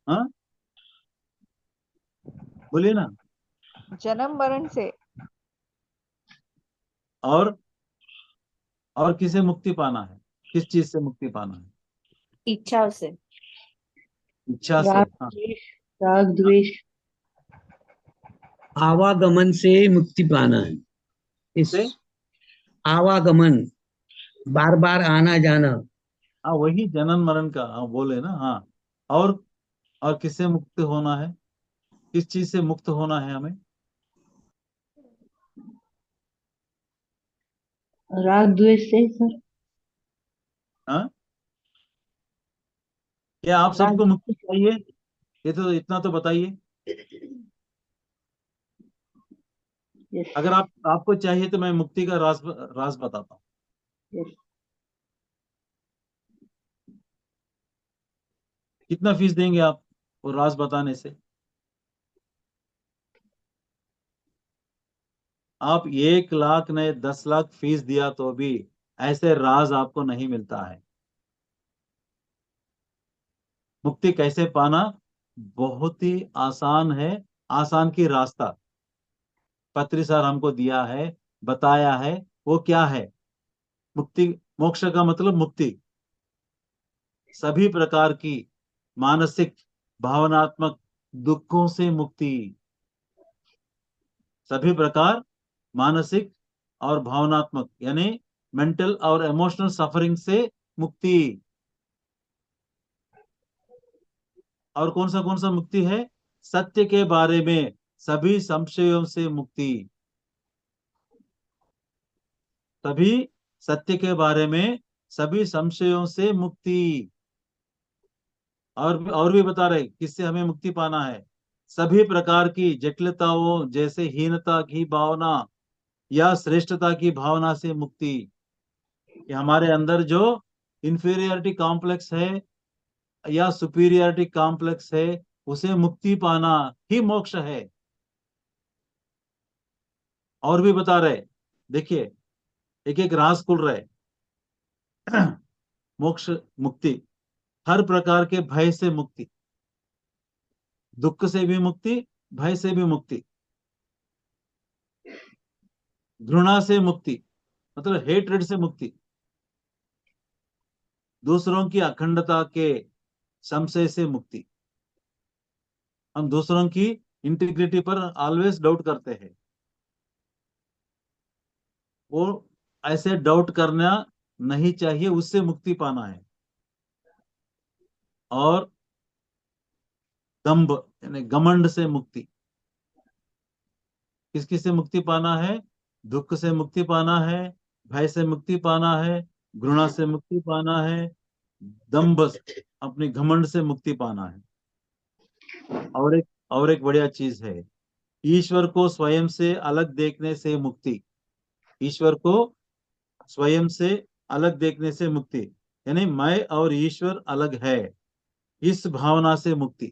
हाँ, बोलिए ना। जन्म मरण से। और और किसे मुक्ति पाना है? किस चीज से मुक्ति पाना है? इच्छा से। इच्छा से। राग हाँ, द्वेष, राग द्वेष, आवागमन से मुक्ति पाना है। इस से आवागमन, बार बार आना जाना। हाँ, वही जनन मरण का हाँ बोले ना। हाँ, और किससे मुक्त होना है? किस चीज से मुक्त होना है हमें? राग द्वेष से सर। हाँ, क्या आप राग, सबको मुक्ति चाहिए? ये तो इतना तो बताइए। यस अगर आपको चाहिए तो मैं मुक्ति का राज राज बताता हूँ। यस। कितना फीस देंगे आप वो राज बताने से? आप 1 लाख नहीं 10 लाख फीस दिया तो भी ऐसे राज आपको नहीं मिलता है। मुक्ति कैसे पाना? बहुत ही आसान है। आसान की रास्ता पत्री सर हमको दिया है, बताया है। वो क्या है? मुक्ति, मोक्ष का मतलब मुक्ति। सभी प्रकार की मानसिक भावनात्मक दुखों से मुक्ति। सभी प्रकार मानसिक और भावनात्मक यानी मेंटल और इमोशनल सफरिंग से मुक्ति। और कौन सा मुक्ति है? सत्य के बारे में सभी संशयों से मुक्ति। सभी सत्य के बारे में सभी संशयों से मुक्ति। और भी बता रहे किससे हमें मुक्ति पाना है? सभी प्रकार की जटिलताओं जैसे हीनता की भावना या श्रेष्ठता की भावना से मुक्ति। कि हमारे अंदर जो इंफीरियरिटी कॉम्प्लेक्स है या सुपीरियरिटी कॉम्प्लेक्स है, उसे मुक्ति पाना ही मोक्ष है। और भी बता रहे, देखिए एक एक राज खुल रहे। मोक्ष, मुक्ति, हर प्रकार के भय से मुक्ति, दुख से भी मुक्ति, भय से भी मुक्ति, घृणा से मुक्ति मतलब हेट्रेड से मुक्ति, दूसरों की अखंडता के संशय से मुक्ति। हम दूसरों की इंटीग्रिटी पर ऑलवेज डाउट करते हैं, वो ऐसे डाउट करना नहीं चाहिए, उससे मुक्ति पाना है। और दंभ यानी घमंड से मुक्ति। किस किस से मुक्ति पाना है? दुख से मुक्ति पाना है, भय से मुक्ति पाना है, घृणा से मुक्ति पाना है, दंभ अपने घमंड से मुक्ति पाना है। और एक बढ़िया चीज है, ईश्वर को स्वयं से अलग देखने से मुक्ति। ईश्वर को स्वयं से अलग देखने से मुक्ति यानी मैं और ईश्वर अलग है, इस भावना से मुक्ति।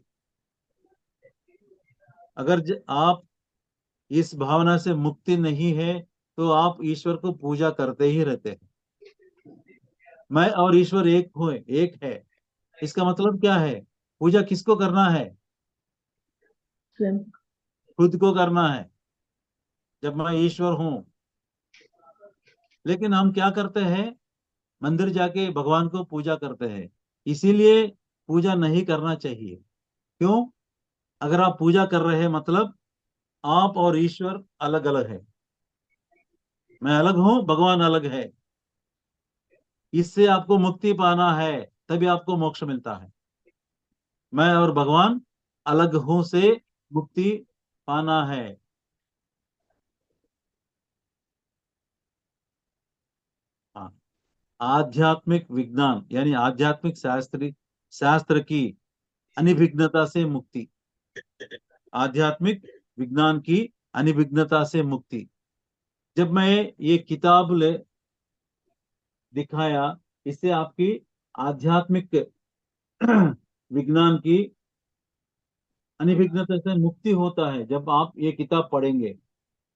अगर आप इस भावना से मुक्ति नहीं है तो आप ईश्वर को पूजा करते ही रहते हैं। मैं और ईश्वर एक है, इसका मतलब क्या है? पूजा किसको करना है? स्वयं। खुद को करना है, जब मैं ईश्वर हूं। लेकिन हम क्या करते हैं? मंदिर जाके भगवान को पूजा करते हैं। इसीलिए पूजा नहीं करना चाहिए। क्यों? अगर आप पूजा कर रहे हैं मतलब आप और ईश्वर अलग अलग है। मैं अलग हूं, भगवान अलग है। इससे आपको मुक्ति पाना है, तभी आपको मोक्ष मिलता है। मैं और भगवान अलग हूं से मुक्ति पाना है। हाँ, आध्यात्मिक विज्ञान यानी आध्यात्मिक शास्त्र की अनिविघ्नता से मुक्ति। आध्यात्मिक विज्ञान की अनिविघ्नता से मुक्ति। जब मैं ये किताब दिखाया, इससे आपकी आध्यात्मिक विज्ञान की अनिविघ्नता से मुक्ति होता है। जब आप ये किताब पढ़ेंगे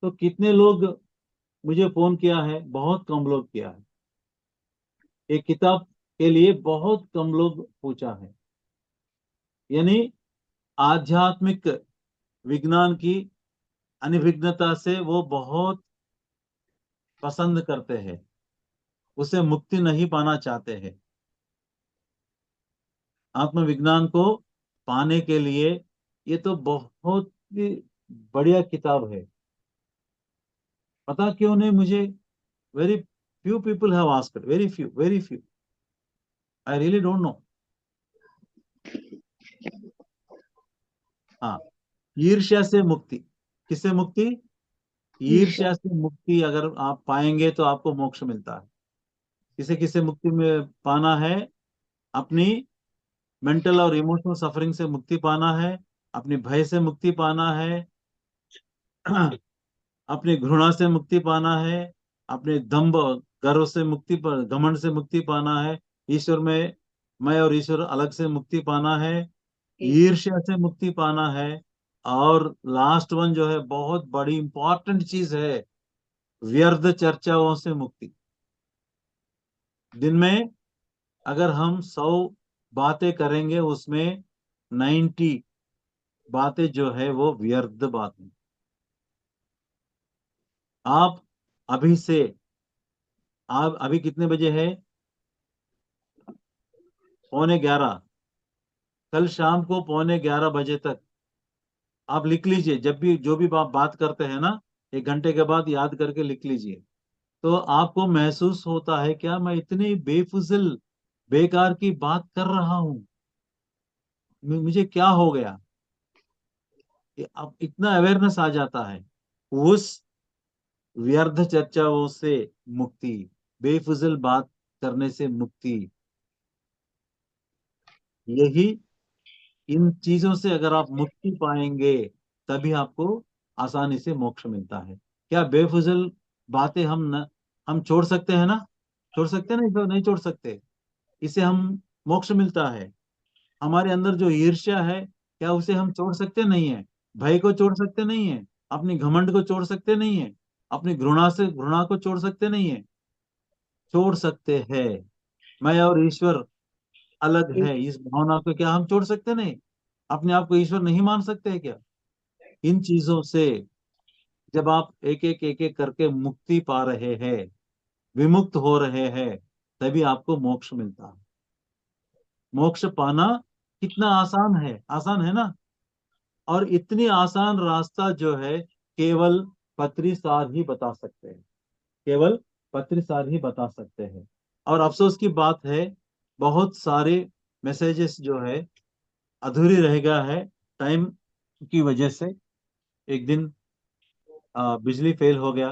तो कितने लोग मुझे फोन किया है? बहुत कम लोग किया है। एक किताब के लिए बहुत कम लोग पूछा है। यानी आध्यात्मिक विज्ञान की अनिविघ्नता से वो बहुत पसंद करते हैं। उसे मुक्ति नहीं पाना चाहते हैं। आत्मविज्ञान को पाने के लिए ये तो बहुत ही बढ़िया किताब है। पता क्यों नहीं मुझे? Very few people have asked, very few, I really don't know. हाँ, ईर्ष्या से मुक्ति, किससे मुक्ति? ईर्ष्या से मुक्ति अगर आप पाएंगे तो आपको मोक्ष मिलता है। किसे किसे मुक्ति में पाना है? अपनी मेंटल और इमोशनल सफरिंग से मुक्ति पाना है, अपनी भय से मुक्ति पाना है, अपनी घृणा से मुक्ति पाना है, अपने दंभ गर्व से मुक्ति, पर घमंड से मुक्ति पाना है, ईश्वर में मैं और ईश्वर अलग से मुक्ति पाना है, ईर्ष्या से मुक्ति पाना है, और लास्ट वन जो है बहुत बड़ी इंपॉर्टेंट चीज है, व्यर्थ चर्चाओं से मुक्ति। दिन में अगर हम 100 बातें करेंगे उसमें 90 बातें जो है वो व्यर्थ बातें। आप अभी से, आप अभी कितने बजे है? 11:15। कल शाम को 11:15 बजे तक आप लिख लीजिए, जब भी जो भी आप बात करते हैं ना, 1 घंटे के बाद याद करके लिख लीजिए। तो आपको महसूस होता है क्या मैं इतनी बेफिजल बेकार की बात कर रहा हूं, मुझे क्या हो गया? अब इतना अवेयरनेस आ जाता है। उस व्यर्थ चर्चाओं से मुक्ति, बेफिजल बात करने से मुक्ति, यही, इन चीजों से अगर आप मुक्ति पाएंगे तभी आपको आसानी से मोक्ष मिलता है। क्या बेफिजल बातें हम छोड़ सकते हैं ना? छोड़ सकते हैं? नहीं तो नहीं छोड़ सकते। इससे हम मोक्ष मिलता है। हमारे अंदर जो ईर्ष्या है, क्या उसे हम छोड़ सकते नहीं है? भय को छोड़ सकते नहीं है? अपनी घमंड को छोड़ सकते नहीं है? अपनी घृणा को छोड़ सकते नहीं है? छोड़ सकते हैं। मैं और ईश्वर अलग है, इस भावना को क्या हम छोड़ सकते नहीं? अपने आप को ईश्वर नहीं मान सकते हैं क्या? इन चीजों से जब आप एक एक करके मुक्ति पा रहे हैं, विमुक्त हो रहे हैं, तभी आपको मोक्ष मिलता है। मोक्ष पाना कितना आसान है ना? और इतनी आसान रास्ता जो है केवल पत्रीसार ही बता सकते हैं, केवल पत्रीसार ही बता सकते हैं। और अफसोस की बात है, बहुत सारे मैसेजेस जो है अधूरी रह गया है टाइम की वजह से। एक दिन बिजली फेल हो गया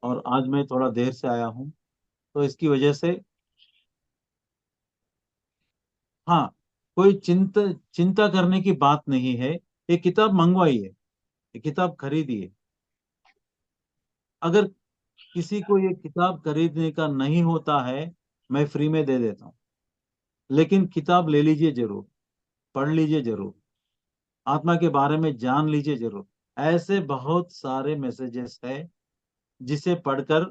और आज मैं थोड़ा देर से आया हूँ, तो इसकी वजह से, हाँ, कोई चिंता चिंता करने की बात नहीं है। ये किताब मंगवाई है, ये किताब खरीदी है। अगर किसी को ये किताब खरीदने का नहीं होता है, मैं फ्री में दे देता हूँ, लेकिन किताब ले लीजिए जरूर, पढ़ लीजिए जरूर, आत्मा के बारे में जान लीजिए जरूर। ऐसे बहुत सारे मैसेजेस है जिसे पढ़कर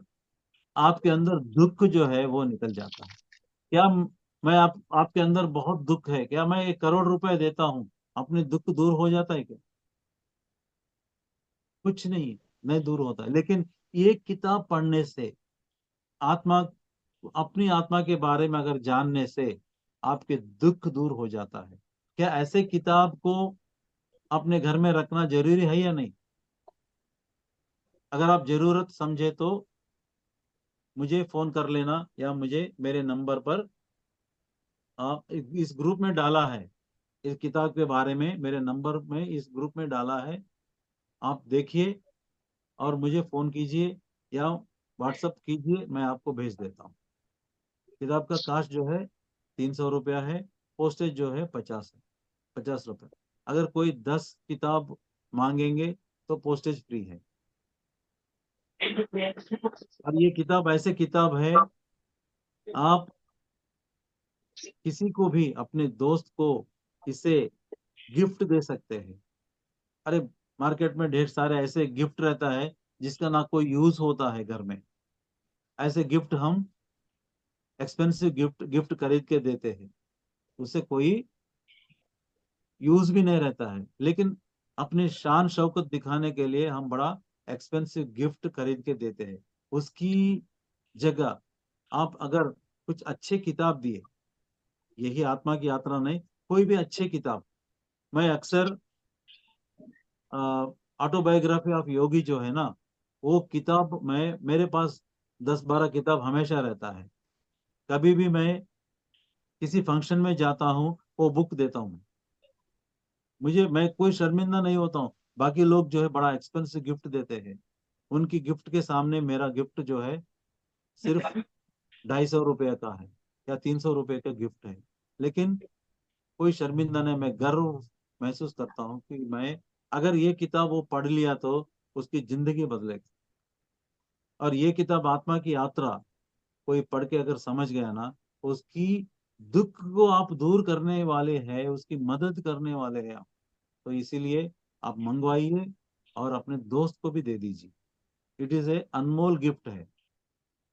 आपके अंदर दुख जो है वो निकल जाता है। क्या मैं आपके अंदर बहुत दुख है, क्या मैं 1 करोड़ रुपए देता हूँ अपने दुख दूर हो जाता है क्या? कुछ नहीं, नहीं दूर होता है। लेकिन ये किताब पढ़ने से, आत्मा, अपनी आत्मा के बारे में अगर जानने से आपके दुख दूर हो जाता है। क्या ऐसे किताब को अपने घर में रखना जरूरी है या नहीं? अगर आप जरूरत समझे तो मुझे फोन कर लेना, या मुझे मेरे नंबर पर, आप इस ग्रुप में डाला है, इस किताब के बारे में मेरे नंबर में इस ग्रुप में डाला है, आप देखिए और मुझे फोन कीजिए या व्हाट्सअप कीजिए, मैं आपको भेज देता हूँ। किताब का कास्ट जो है 300 रुपया है, पोस्टेज जो है 50 रुपये। अगर कोई 10 किताब मांगेंगे तो पोस्टेज फ्री है। और ये किताब ऐसे किताब है, आप किसी को भी, अपने दोस्त को इसे गिफ्ट दे सकते हैं। अरे, मार्केट में ढेर सारे ऐसे गिफ्ट रहता है जिसका ना कोई यूज होता है घर में। ऐसे गिफ्ट हम एक्सपेंसिव गिफ्ट खरीद के देते हैं, उससे कोई यूज भी नहीं रहता है, लेकिन अपनी शान शौकत दिखाने के लिए हम बड़ा एक्सपेंसिव गिफ्ट खरीद के देते हैं। उसकी जगह आप अगर कुछ अच्छे किताब दिए, यही आत्मा की यात्रा नहीं, कोई भी अच्छे किताब, मैं अक्सर ऑटोबायोग्राफी ऑफ योगी जो है ना, वो किताब मैं, मेरे पास 10-12 किताब हमेशा रहता है। कभी भी मैं किसी फंक्शन में जाता हूँ वो बुक देता हूँ। मैं कोई शर्मिंदा नहीं होता हूँ। बाकी लोग जो है बड़ा एक्सपेंसिव गिफ्ट देते हैं, उनकी गिफ्ट के सामने मेरा गिफ्ट जो है सिर्फ 250 रुपये का है या 300 रुपये का गिफ्ट है। लेकिन कोई शर्मिंदा नहीं, मैं गर्व महसूस करता हूँ कि मैं अगर ये किताब वो पढ़ लिया तो उसकी जिंदगी बदलेगी। और ये किताब आत्मा की यात्रा कोई पढ़ के अगर समझ गया ना, उसकी दुख को आप दूर करने वाले हैं, उसकी मदद करने वाले हैं आप। तो इसीलिए आप मंगवाइए और अपने दोस्त को भी दे दीजिए। It is a Anmol gift है।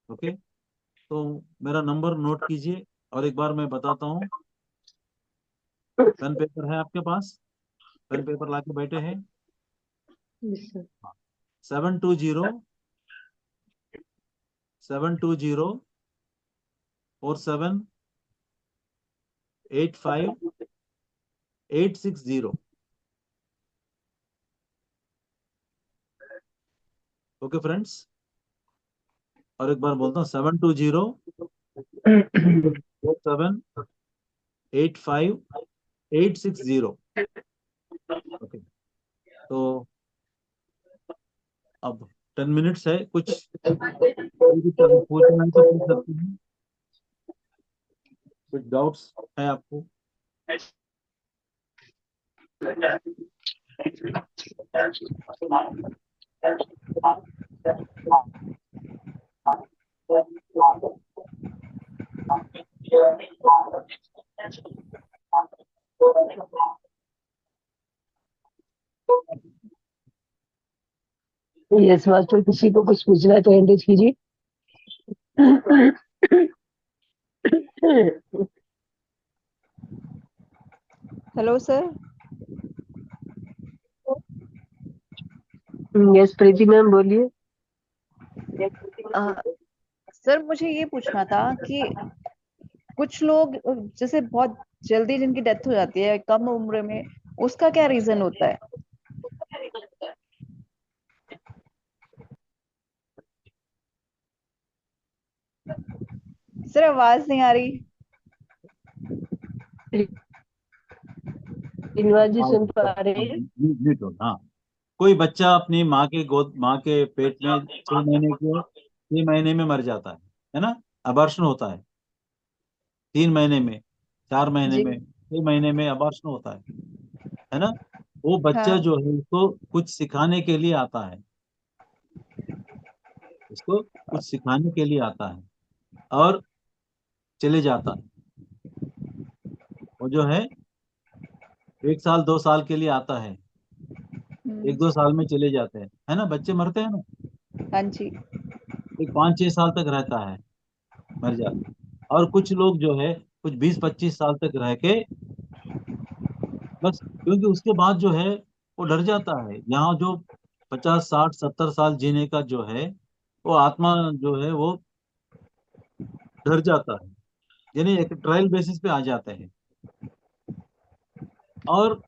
ओके, तो मेरा नंबर नोट कीजिए और एक बार मैं बताता हूँ। पेन पेपर है आपके पास? पेन पेपर लाके बैठे हैं? Yes, sir. 720-747-85860। ओके फ्रेंड्स, और एक बार बोलता हूँ 720-47-85860। ओके, तो अब 10 मिनट्स है, कुछ पूछना है तो पूछ सकते हैं। कुछ डाउट्स है आपको? यस मास्टर, किसी को कुछ पूछना है तो हैंड रेज कीजिए। Hello sir. यस प्रीति मैम बोलिए। सर मुझे ये पूछना था कि कुछ लोग जैसे बहुत जल्दी जिनकी डेथ हो जाती है कम उम्र में, उसका क्या रीजन होता है? सर आवाज नहीं आ रही। जी सुन पा रहे हैं? हाँ, कोई बच्चा अपनी माँ के पेट में 6 महीने में मर जाता है ना? अबॉर्शन होता है 3 महीने में, 4 महीने जी। में, 6 महीने में अबॉर्शन होता है ना? वो बच्चा हाँ। जो है उसको कुछ सिखाने के लिए आता है, उसको कुछ सिखाने के लिए आता है और चले जाता है। वो जो है 1 साल 2 साल के लिए आता है, 1-2 साल में चले जाते हैं, है ना? बच्चे मरते हैं ना? हाँ जी। एक 5-6 साल तक रहता है, मर जाता है। और कुछ लोग जो है कुछ 20-25 साल तक रह के बस, क्योंकि उसके बाद जो है वो डर जाता है। यहाँ जो 50-60-70 साल जीने का जो है, वो आत्मा जो है वो डर जाता है, यानी एक ट्रायल बेसिस पे आ जाते हैं। और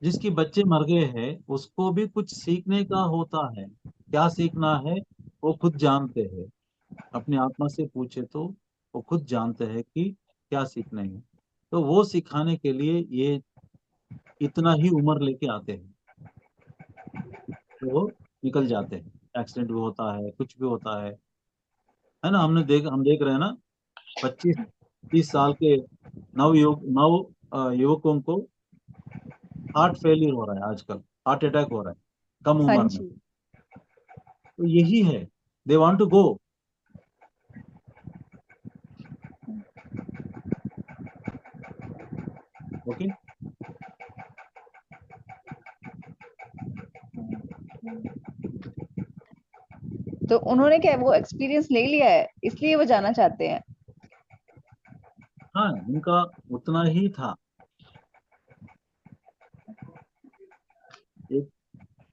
जिसकी बच्चे मर गए हैं उसको भी कुछ सीखने का होता है। क्या सीखना है वो खुद जानते हैं, अपनी आत्मा से पूछे तो वो खुद जानते हैं कि क्या सीखना है। तो वो सिखाने के लिए ये इतना ही उम्र लेके आते हैं, तो वो निकल जाते हैं। एक्सीडेंट भी होता है, कुछ भी होता है ना? हम देख रहे हैं ना, 25-30 साल के युवकों को हार्ट फेलियर हो रहा है आजकल, हार्ट अटैक हो रहा है कम हाँ उम्र में। जी। तो यही है, they want to go. Okay, तो उन्होंने क्या वो एक्सपीरियंस ले लिया है इसलिए वो जाना चाहते हैं? हाँ, उनका उतना ही था। एक,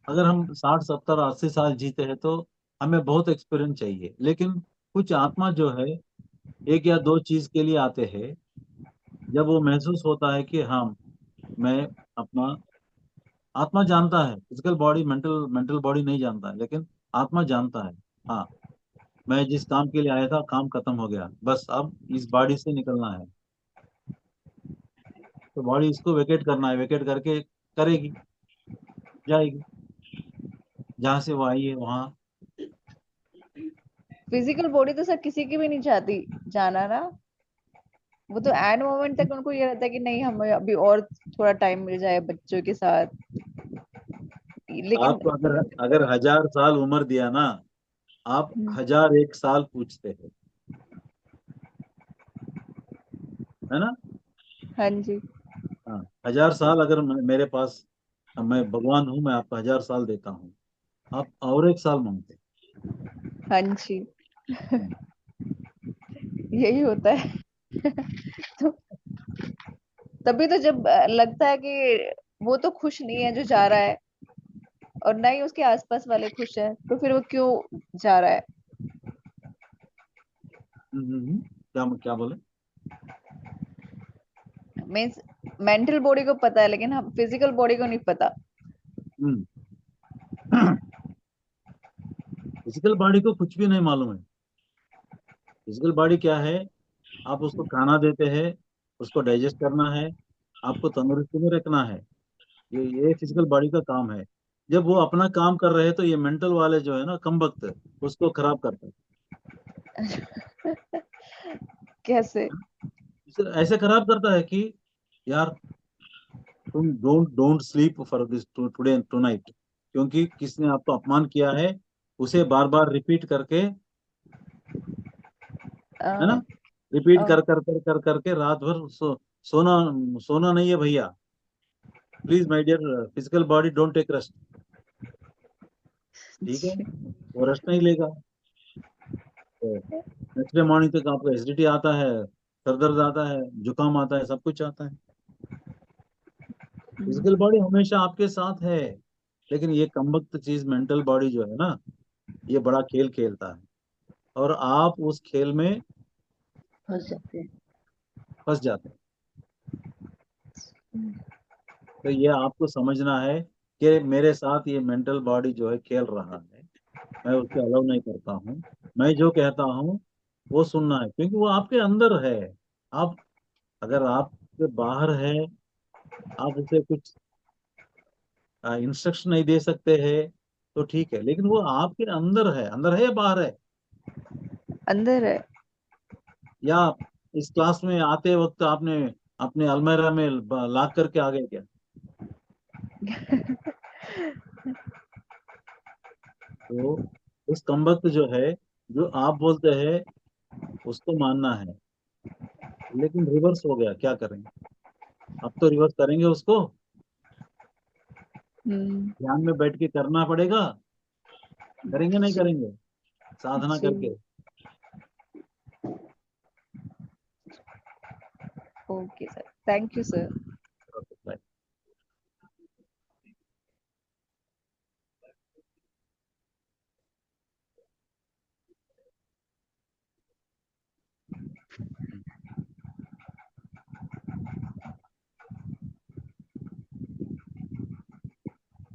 अगर हम 60-70-80 साल जीते हैं तो हमें बहुत एक्सपीरियंस चाहिए, लेकिन कुछ आत्मा जो है एक या दो चीज के लिए आते हैं। जब वो महसूस होता है कि हाँ, मैं अपना, आत्मा जानता है, physical body, mental mental body नहीं जानता है, लेकिन आत्मा जानता है। हाँ, मैं जिस काम के लिए आया था, काम खत्म हो गया, बस अब इस बॉडी से निकलना है। तो बॉडी इसको वेकेट करना है, वेकेट करके करेगी, जाएगी जहां से वो आई है वहां। फिजिकल बॉडी तो सर किसी की भी नहीं चाहती जाना ना। वो तो एंड मोमेंट तक उनको ये रहता है कि नहीं, हमें अभी और थोड़ा टाइम मिल जाए बच्चों के साथ। लेकिन आपको अगर अगर 1000 साल उम्र दिया ना, आप 1001 साल पूछते हैं, है ना? हाँ जी। हाँ, 1000 साल अगर मेरे पास, मैं भगवान हूँ, मैं आपको 1000 साल देता हूँ, आप और 1 साल मांगते हाँ जी, हैं। यही होता है। तो तभी तो जब लगता है कि वो तो खुश नहीं है जो जा रहा है, और ना ही उसके आसपास वाले खुश है, तो फिर वो क्यों जा रहा है? क्या क्या बोले? मीन्स मेंटल बॉडी को पता है, लेकिन हम फिजिकल बॉडी को नहीं पता। हम्म। फिजिकल बॉडी को कुछ भी नहीं मालूम है। फिजिकल बॉडी क्या है? आप उसको खाना देते हैं, उसको डाइजेस्ट करना है, आपको तंदुरुस्ती में रखना है। ये फिजिकल बॉडी का काम है। जब वो अपना काम कर रहे हैं, तो ये मेंटल वाले जो है ना, कम वक्त, उसको खराब करते हैं। कैसे? ऐसे खराब करता है कि यार, तुम don't don't sleep for this today tonight, क्योंकि किसने आपको अपमान किया है, उसे बार बार रिपीट करके, है ना, अ, रिपीट अ, कर करके रात भर सोना, सोना नहीं है भैया। Please my dear, physical body don't take rest. ठीक है, वो रेस्ट नहीं लेगा, तो नेक्स्ट डे मॉर्निंग तक आपको एसिडिटी आता है, सर दर्द आता है, जुकाम आता है, सब कुछ आता है। फिजिकल बॉडी हमेशा आपके साथ है, लेकिन ये कमबख्त चीज मेंटल बॉडी जो है ना, ये बड़ा खेल खेलता है, और आप उस खेल में फंस जाते हैं। फंस जाते हैं। तो ये आपको समझना है कि मेरे साथ ये मेंटल बॉडी जो है खेल रहा है, मैं उसको अलाउ नहीं करता हूँ। मैं जो कहता हूँ वो सुनना है, क्योंकि वो आपके अंदर है। आप, अगर आपके बाहर है, आप उसे कुछ इंस्ट्रक्शन नहीं दे सकते हैं, तो ठीक है, लेकिन वो आपके अंदर है। अंदर है या बाहर है? अंदर है। या इस क्लास में आते वक्त आपने अपने अलमीरा में लॉक करके आ गए क्या? तो उस कमबख्त जो है, जो आप बोलते हैं, उसको मानना है, लेकिन रिवर्स हो गया, क्या करें? अब तो रिवर्स करेंगे उसको, हम्म। ध्यान में बैठ के करना पड़ेगा। करेंगे नहीं जी। करेंगे, साधना जी। करके। Okay sir, thank you sir.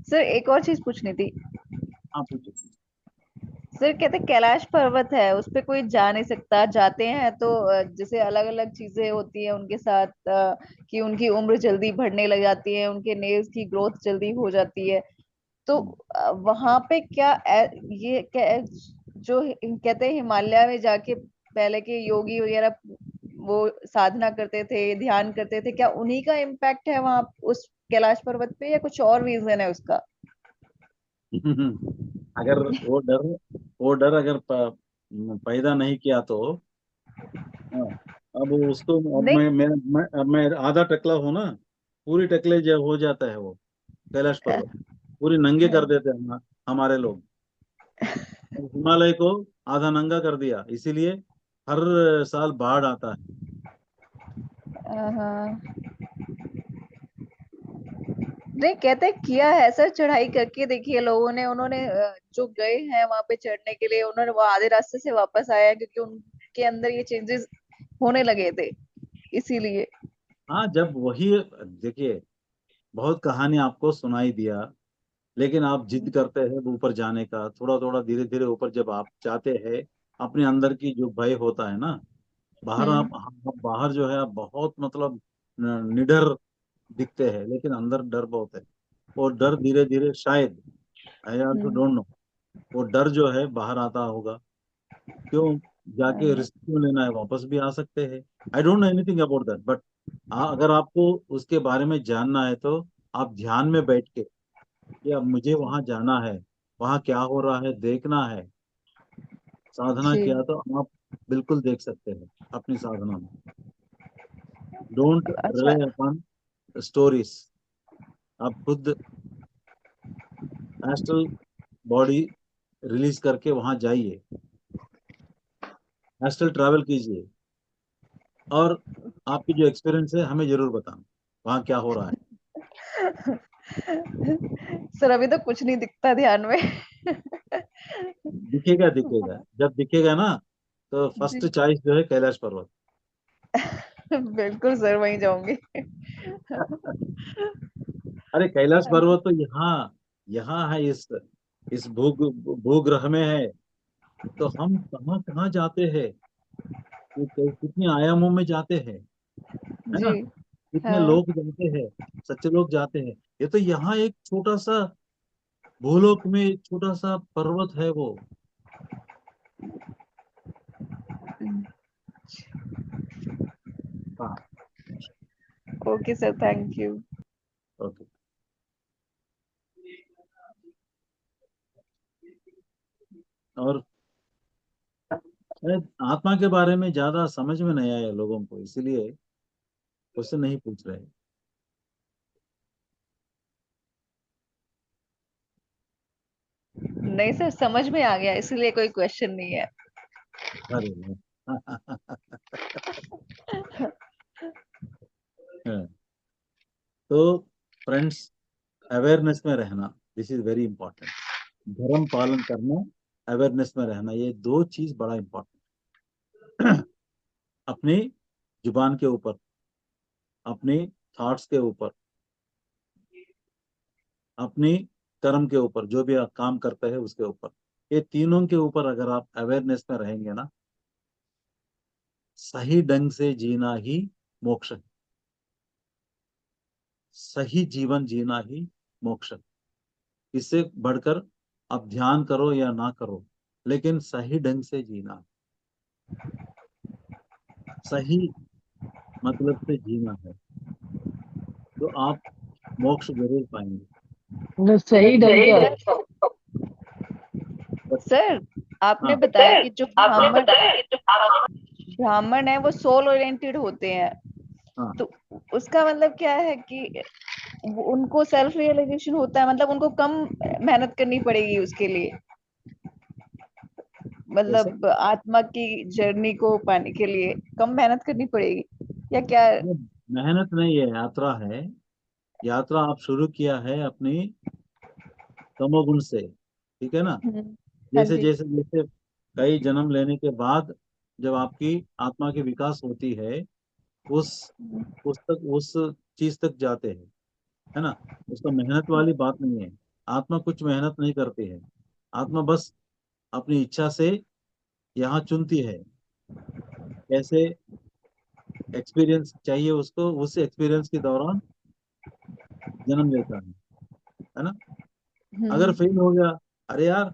Sir एक और चीज पूछनी थी। हाँ, पूछिए। सर कहते कैलाश पर्वत है, उस पे कोई जा नहीं सकता, जाते हैं तो जैसे अलग अलग चीजें होती है उनके साथ, कि उनकी उम्र जल्दी बढ़ने लग जाती है, उनके नेल्स की ग्रोथ जल्दी हो जाती है। तो वहां पे क्या ये क्या, जो कहते हैं हिमालय में जाके पहले के योगी वगैरह वो साधना करते थे, ध्यान करते थे, क्या उन्हीं का इम्पैक्ट है वहां उस कैलाश पर्वत पे, या कुछ और रीजन है उसका? अगर वो डर अगर पैदा नहीं किया तो, हाँ, अब उसको, अब नहीं। अब मैं आधा टकला हूं ना, पूरी टकले जो हो जाता है वो कैलाश पर्वत, पूरी नंगे कर देते हैं हमारे लोग। हिमालय को आधा नंगा कर दिया, इसीलिए हर साल बाढ़ आता है। हाँ। नहीं, कहते किया है सर, चढ़ाई करके देखी है लोगों ने, उन्होंने जो गए हैं वहां पे चढ़ने के लिए, उन्होंने वो आधे रास्ते से वापस आया है, क्योंकि आपके अंदर ये चेंजेस होने लगे थे, इसीलिए। हाँ, जब वही देखिए, बहुत कहानी आपको सुनाई दिया, लेकिन आप जिद करते हैं ऊपर जाने का, थोड़ा थोड़ा धीरे धीरे ऊपर जब आप जाते हैं, अपने अंदर की जो भय होता है ना, बाहर हम्म। आप बाहर जो है आप बहुत मतलब निडर दिखते हैं, लेकिन अंदर डर बहुत है। और डर धीरे धीरे शायद, I also hmm. Don't know, वो डर जो है बाहर आता होगा। क्यों जाके हाँ। रिस्क क्यों लेना है, वापस भी आ सकते हैं। I don't know anything about that, but अगर आपको उसके बारे में जानना है तो आप ध्यान में बैठ के, कि अब मुझे वहां जाना है, वहां क्या हो रहा है देखना है, साधना जी। किया तो आप बिल्कुल देख सकते हैं अपनी साधना में। डोंट अच्छा। Rely upon stories. आप खुद एस्ट्रल बॉडी रिलीज करके वहां जाइए, एस्ट्रल ट्रैवल कीजिए, और आपकी जो एक्सपीरियंस है हमें जरूर बताना वहां क्या हो रहा है। सर अभी तो कुछ नहीं दिखता ध्यान में। दिखेगा दिखेगा, जब दिखेगा ना तो फर्स्ट जी। चॉइस जो है कैलाश पर्वत। बिल्कुल सर, वहीं जाऊंगी। अरे कैलाश पर्वत तो यहाँ यहाँ है, इस भूग्रह में है। तो हम कहाँ कहाँ जाते हैं, कितने आयामों में जाते हैं, है जी। ना, कितने हाँ। लोग जाते हैं, सच्चे लोग जाते हैं। ये तो यहाँ एक छोटा सा भूलोक में एक छोटा सा पर्वत है वो। हाँ। Okay sir, thank you. Okay. और शायद आत्मा के बारे में ज्यादा समझ में नहीं आया लोगों को, इसीलिए क्वेश्चन नहीं पूछ रहे। नहीं सर, समझ में आ गया, इसीलिए कोई क्वेश्चन नहीं है। अरे वाह। हाँ, तो फ्रेंड्स, अवेयरनेस में रहना, दिस इज वेरी इंपॉर्टेंट। धर्म पालन करना, अवेयरनेस में रहना, ये दो चीज बड़ा इंपॉर्टेंट। अपनी जुबान के ऊपर, अपनी थॉट्स के ऊपर, अपनी कर्म के ऊपर, जो भी आप काम करते हैं उसके ऊपर, ये तीनों के ऊपर अगर आप अवेयरनेस में रहेंगे ना, सही ढंग से जीना ही मोक्ष है। सही जीवन जीना ही मोक्ष है। इससे बढ़कर आप ध्यान करो या ना करो, लेकिन सही ढंग से जीना, सही मतलब से जीना है, तो आप मोक्ष जरूर पाएंगे। मतलब सही ढंग क्या है? बट सर आपने हाँ, बताया कि जो ब्राह्मण ब्राह्मण है वो सोल ओरिएंटेड होते हैं, हाँ, तो उसका मतलब क्या है कि उनको सेल्फ रियलाइजेशन होता है, मतलब उनको कम मेहनत करनी पड़ेगी उसके लिए, कैसे? मतलब आत्मा की जर्नी को पाने के लिए कम मेहनत करनी पड़ेगी या क्या? ये मेहनत नहीं है, यात्रा है। यात्रा आप शुरू किया है अपनी तमोगुण से, ठीक है ना। हाँ जैसे जी। जैसे जैसे कई जन्म लेने के बाद जब आपकी आत्मा की विकास होती है, उस उस चीज तक जाते हैं, है ना। उसका मेहनत वाली बात नहीं है। आत्मा कुछ मेहनत नहीं करती है। आत्मा बस अपनी इच्छा से यहाँ चुनती है, कैसे एक्सपीरियंस चाहिए उसको, उस एक्सपीरियंस के दौरान जन्म लेता है ना। अगर हम्म। फेल हो गया, अरे यार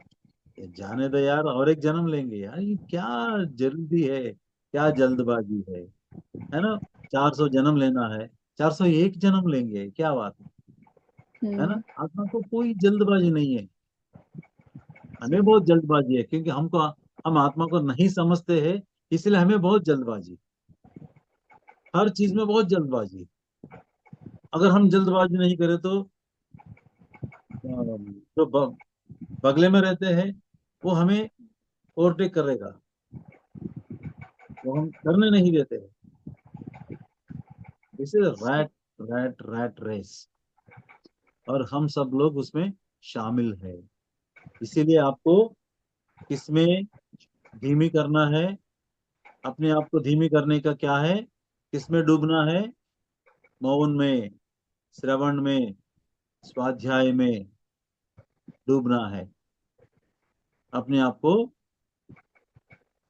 ये जाने दो यार, और एक जन्म लेंगे यार, ये क्या जल्दी है, क्या जल्दबाजी है ना। 400 जन्म लेना है, 401 जन्म लेंगे, क्या बात है ना। हम्म। आत्मा को कोई जल्दबाजी नहीं है, हमें बहुत जल्दबाजी है, क्योंकि हम आत्मा को नहीं समझते हैं, इसलिए हमें बहुत जल्दबाजी, हर चीज में बहुत जल्दबाजी। अगर हम जल्दबाजी नहीं करें तो जो बगले में रहते हैं वो हमें ओवरटेक करेगा, वो हम करने नहीं देते। This is rat rat rat race, और हम सब लोग उसमें शामिल है। इसीलिए आपको इसमें धीमी करना है, अपने आप को धीमी करने का क्या है, किसमें डूबना है? मौन में, श्रवण में, स्वाध्याय में डूबना है। अपने आप को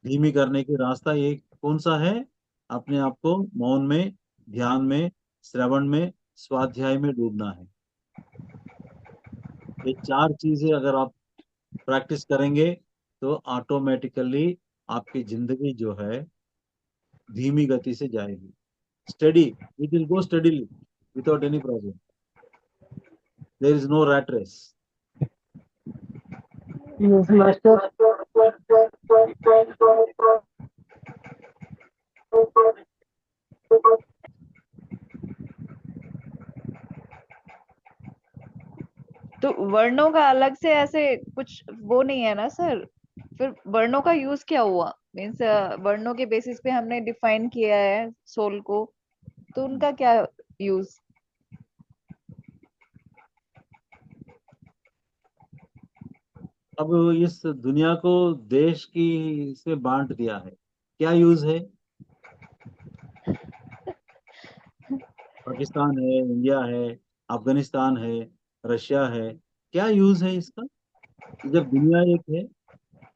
धीमी करने की रास्ता ये कौन सा है? अपने आप को मौन में, ध्यान में, श्रवण में, स्वाध्याय में डूबना है। ये 4 चीजें अगर आप प्रैक्टिस करेंगे तो ऑटोमेटिकली आपकी जिंदगी जो है धीमी गति से जाएगी। Steady, it will go steadily without any problem. There is no rat race. Yes master. तो वर्णों का अलग से ऐसे कुछ वो नहीं है ना सर? फिर वर्णों का यूज क्या हुआ? मीन्स वर्णों के बेसिस पे हमने डिफाइन किया है सोल को, तो उनका क्या यूज? अब इस दुनिया को देश की से बांट दिया है, क्या यूज है? पाकिस्तान है, इंडिया है, अफगानिस्तान है, रशिया है, क्या यूज है इसका? जब दुनिया एक है,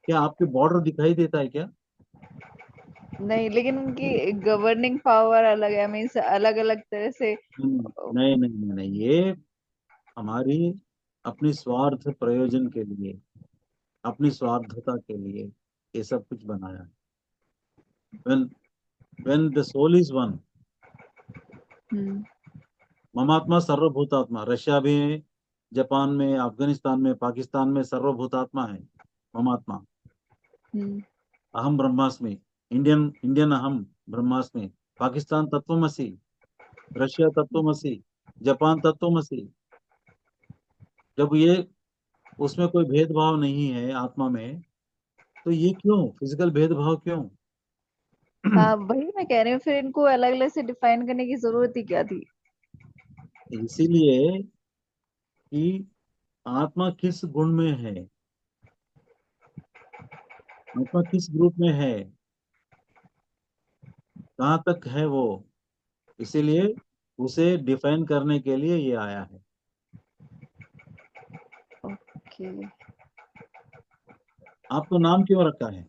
क्या आपके बॉर्डर दिखाई देता है क्या? नहीं, लेकिन उनकी गवर्निंग पावर अलग है, मीन्स अलग अलग तरह से। नहीं नहीं नहीं नहीं, ये हमारी अपनी स्वार्थ प्रयोजन के लिए, अपनी स्वार्थता के लिए ये सब कुछ बनाया है। when when the soul is one, ममात्मा सर्वभूतात्मा, रशिया में, जापान में, अफगानिस्तान में, पाकिस्तान में सर्वभूतात्मा है ममात्मा। अहम ब्रह्मास्मि, इंडियन इंडियन अहम ब्रह्मास्मि, पाकिस्तान तत्वमसि, रशिया तत्वमसि, जापान तत्वमसि। जब ये उसमें कोई भेदभाव नहीं है आत्मा में, तो ये क्यों फिजिकल भेदभाव क्यों? हाँ, वही मैं कह रही हूँ, फिर इनको अलग अलग से डिफाइन करने की जरूरत ही क्या थी? इसीलिए कि आत्मा किस गुण में है, आत्मा किस ग्रुप में है, कहाँ तक है वो, इसीलिए उसे डिफाइन करने के लिए ये आया है। ओके। आपको नाम क्यों रखा है?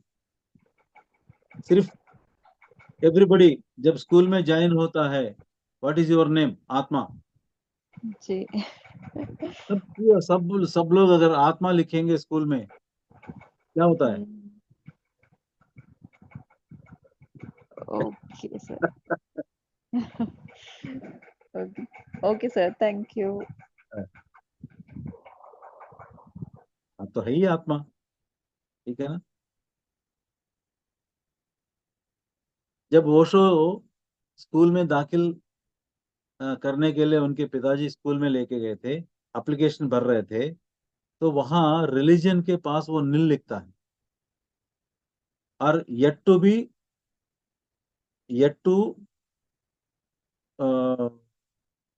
सिर्फ एवरीबडी जब स्कूल में ज्वाइन होता है, व्हाट इज योर नेम? आत्मा। जी। सब लोग अगर आत्मा लिखेंगे स्कूल में, क्या होता है? Okay sir. Okay sir, thank you. अब तो है ही आत्मा, ठीक है ना? जब ओशो स्कूल में दाखिल करने के लिए उनके पिताजी स्कूल में लेके गए थे, एप्लीकेशन भर रहे थे, तो वहां रिलीजन के पास वो नील लिखता है, और yet to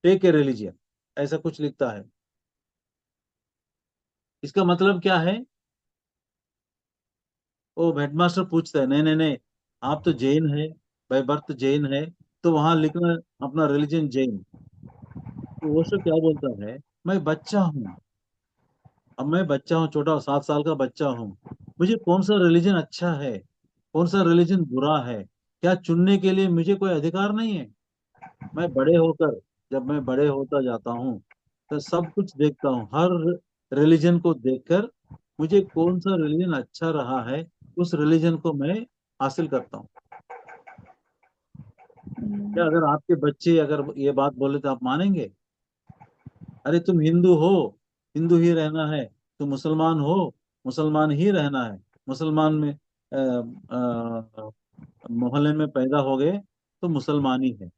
take a religion, ऐसा कुछ लिखता है। इसका मतलब क्या है? वो हेडमास्टर पूछता है, नहीं नहीं नहीं, आप तो जैन है, बाय बर्थ जैन है, तो वहां लिखना अपना रिलीजन जैन। तो वो क्या बोलता है, मैं बच्चा हूँ, अब मैं बच्चा हूँ, छोटा 7 साल का बच्चा हूँ, मुझे कौन सा रिलीजन अच्छा है, कौन सा रिलीजन बुरा है, क्या चुनने के लिए मुझे कोई अधिकार नहीं है? मैं बड़े होकर, जब मैं बड़े होता जाता हूँ, तो सब कुछ देखता हूँ, हर रिलीजन को देखकर मुझे कौन सा रिलीजन अच्छा रहा है, उस रिलीजन को मैं हासिल करता हूँ। क्या अगर आपके बच्चे अगर ये बात बोले तो आप मानेंगे? अरे तुम हिंदू हो, हिंदू ही रहना है, तुम मुसलमान हो, मुसलमान ही रहना है, मुसलमान में मोहल्ले में पैदा हो गए तो मुसलमान ही है।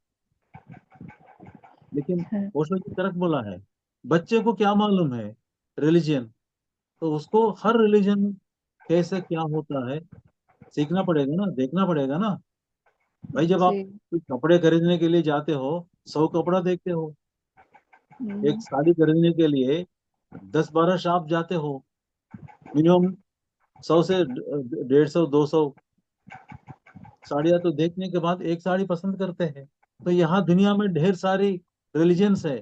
लेकिन ओशो की तरफ बोला है, बच्चे को क्या मालूम है रिलीजन, तो उसको हर रिलीजन कैसे क्या होता है सीखना पड़ेगा ना, देखना पड़ेगा ना। भाई जब आप जी। कोई कपड़े खरीदने के लिए जाते हो, 100 कपड़ा देखते हो, एक साड़ी खरीदने के लिए 10-12 शॉप जाते हो, मिनिमम 100 से 150, 200 साड़ियाँ तो देखने के बाद एक साड़ी पसंद करते हैं। तो यहाँ दुनिया में ढेर सारी रिलीजन्स है,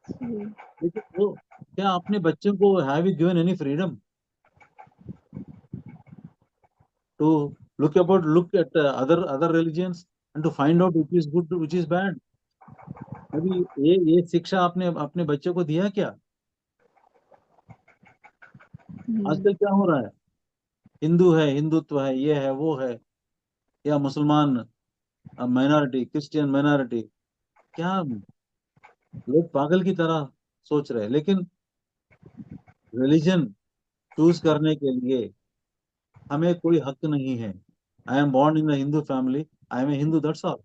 लेकिन वो क्या अपने बच्चों को have you given any freedom to look at other religions and to find out which is good which is bad? अभी ये शिक्षा आपने अपने बच्चों को दिया क्या? आजकल क्या हो रहा है? हिंदू है, हिंदुत्व है, ये है, वो है, या मुसलमान माइनॉरिटी, क्रिश्चियन माइनॉरिटी, क्या लोग पागल की तरह सोच रहे हैं। लेकिन रिलीजन चूज करने के लिए हमें कोई हक नहीं है। I am born in a Hindu family, I am a Hindu, that's all.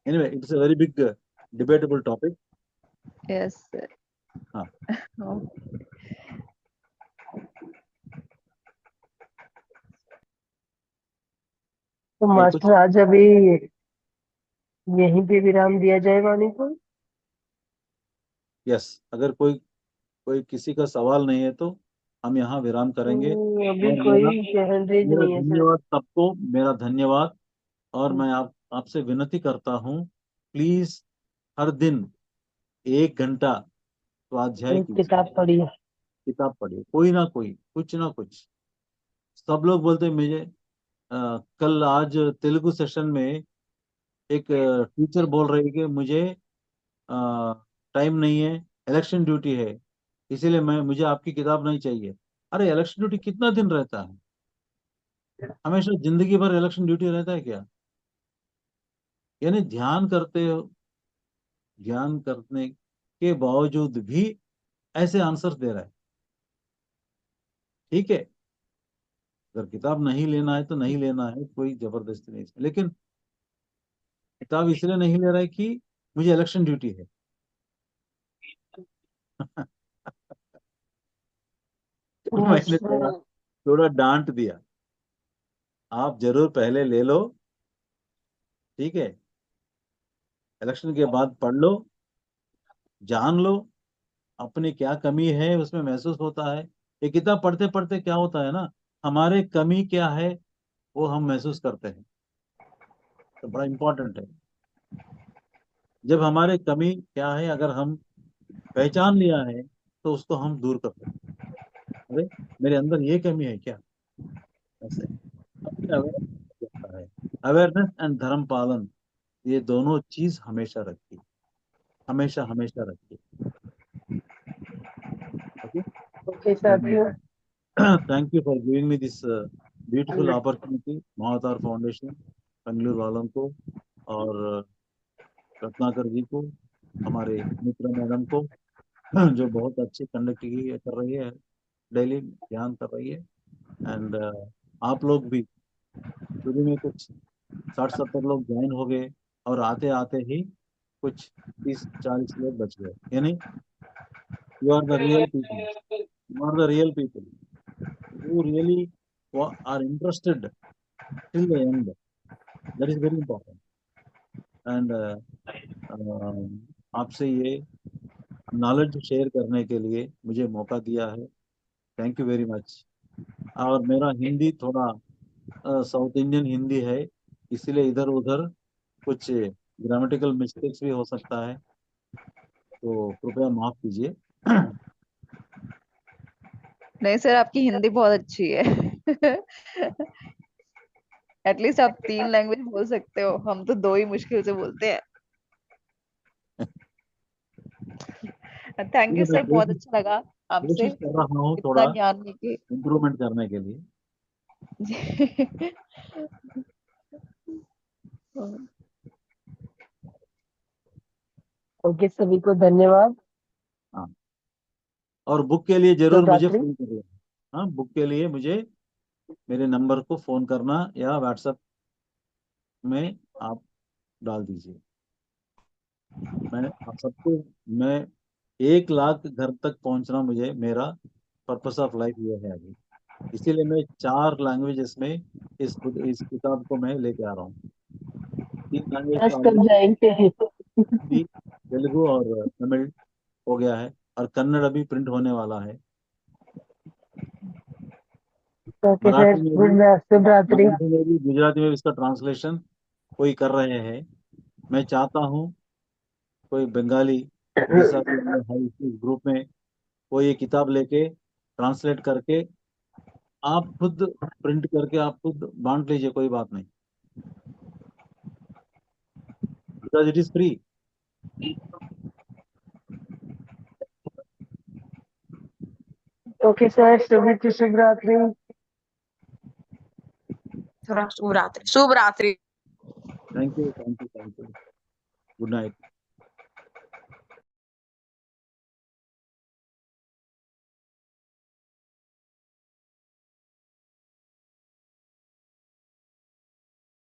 Anyway, it's a very big debatable topic. Yes sir. हाँ। तो और कुछ? मास्टर आज अभी यहीं पे विराम दिया जाए वाणी को। यस, अगर कोई किसी का सवाल नहीं है तो हम यहाँ विराम करेंगे। अभी और कोई मेरा हैंड रेज मेरा नहीं है सर। धन्यवाद सबको, मेरा धन्यवाद। और मैं आपसे विनती करता हूँ, प्लीज हर दिन 1 घंटा स्वाध्याय एक कीजिए, किताब पढ़ी है। किताब पढ़िए, कोई ना कोई, कुछ ना कुछ। सब लोग बोलते हैं मुझे कल आज तेलुगु सेशन में एक टीचर बोल रही है कि मुझे टाइम नहीं है, इलेक्शन ड्यूटी है, इसीलिए मुझे आपकी किताब नहीं चाहिए। अरे इलेक्शन ड्यूटी कितना दिन रहता है? हमेशा जिंदगी भर इलेक्शन ड्यूटी रहता है क्या? यानी ध्यान करने के बावजूद भी ऐसे आंसर दे रहा है। ठीक है, अगर किताब नहीं लेना है तो नहीं लेना है, कोई जबरदस्ती नहीं है। लेकिन किताब इसलिए नहीं ले रहा है कि मुझे इलेक्शन ड्यूटी है। तो मैंने थोड़ा डांट दिया, आप जरूर पहले ले लो, ठीक है, इलेक्शन के बाद पढ़ लो, जान लो अपनी क्या कमी है, उसमें महसूस होता है। ये किताब पढ़ते पढ़ते क्या होता है ना, हमारे कमी क्या है वो हम महसूस करते हैं। तो बड़ा इंपॉर्टेंट है, जब हमारे कमी क्या है अगर हम पहचान लिया है तो उसको हम दूर कर सकते हैं। अरे मेरे अंदर ये कमी है क्या, ऐसे अपने अवेयरनेस है। अवेयरनेस एंड धर्म पालन, ये दोनों चीज हमेशा रखिए, हमेशा हमेशा रखिए। ओके, ओके साथियों। Thank you for giving me this beautiful opportunity, महाअवतार foundation Bengaluru वालों को, और रत्नाकर जी को, हमारे मित्र मैडम को, जो बहुत अच्छी कंडक्ट कर रही है, डेली ध्यान कर रही है। एंड आप लोग भी, शुरू में कुछ 60-70 लोग ज्वाइन हो गए, और आते आते ही कुछ 30-40 लोग बच गए। यानी you are the real people, you are the real people who really are interested till the end. That is very important. And आपसे ये नॉलेज शेयर करने के लिए मुझे मौका दिया है, थैंक यू वेरी मच। और मेरा हिंदी थोड़ा साउथ इंडियन हिंदी है, इसीलिए इधर उधर कुछ ग्रामेटिकल मिस्टेक्स भी हो सकता है, तो कृपया माफ कीजिए। नहीं सर, आपकी हिंदी बहुत अच्छी है। एटलीस्ट आप 3 लैंग्वेज बोल सकते हो, हम तो 2 ही मुश्किल से बोलते हैं। थैंक यू मैं सर, बहुत अच्छा लगा आपसे कोशिश कर रहा हूँ इतना थोड़ा ज्ञान लेके। इम्प्रूवमेंट करने के लिए। ओके, सभी को धन्यवाद। हाँ, और बुक के लिए शुभ जरूर मुझे रात्रि। फोन करिए। हाँ, बुक के लिए मुझे मेरे नंबर को फोन करना या व्हाट्सएप में आप डाल दीजिए। मैं आप सबको, मैं 1 लाख घर तक पहुंचना मुझे मेरा पर्पस ऑफ लाइफ ये है अभी, इसीलिए मैं 4 लैंग्वेजेस में इस किताब को मैं लेके आ रहा हूँ। 3 लैंग्वेज आज तो कब ऑलरेडी, जाएंगे? हिंदी, तेलुगु और तमिल हो गया है, और कन्नड़ अभी प्रिंट होने वाला है। ओके सर, मराठी में भी शुभ रात्रि। मराठी में भी गुजराती में भी इसका ट्रांसलेशन कोई कर रहे हैं। मैं चाहता हूँ कोई बंगाली उड़ीसा के है इस ग्रुप में, कोई ये किताब लेके ट्रांसलेट करके आप खुद प्रिंट करके आप खुद बांट लीजिए, कोई बात नहीं, because it is free. Okay sir, शुभ रात्रि। शुभ रात्रि। शुभ रात्रि। Thank you, thank you, thank you. Good night.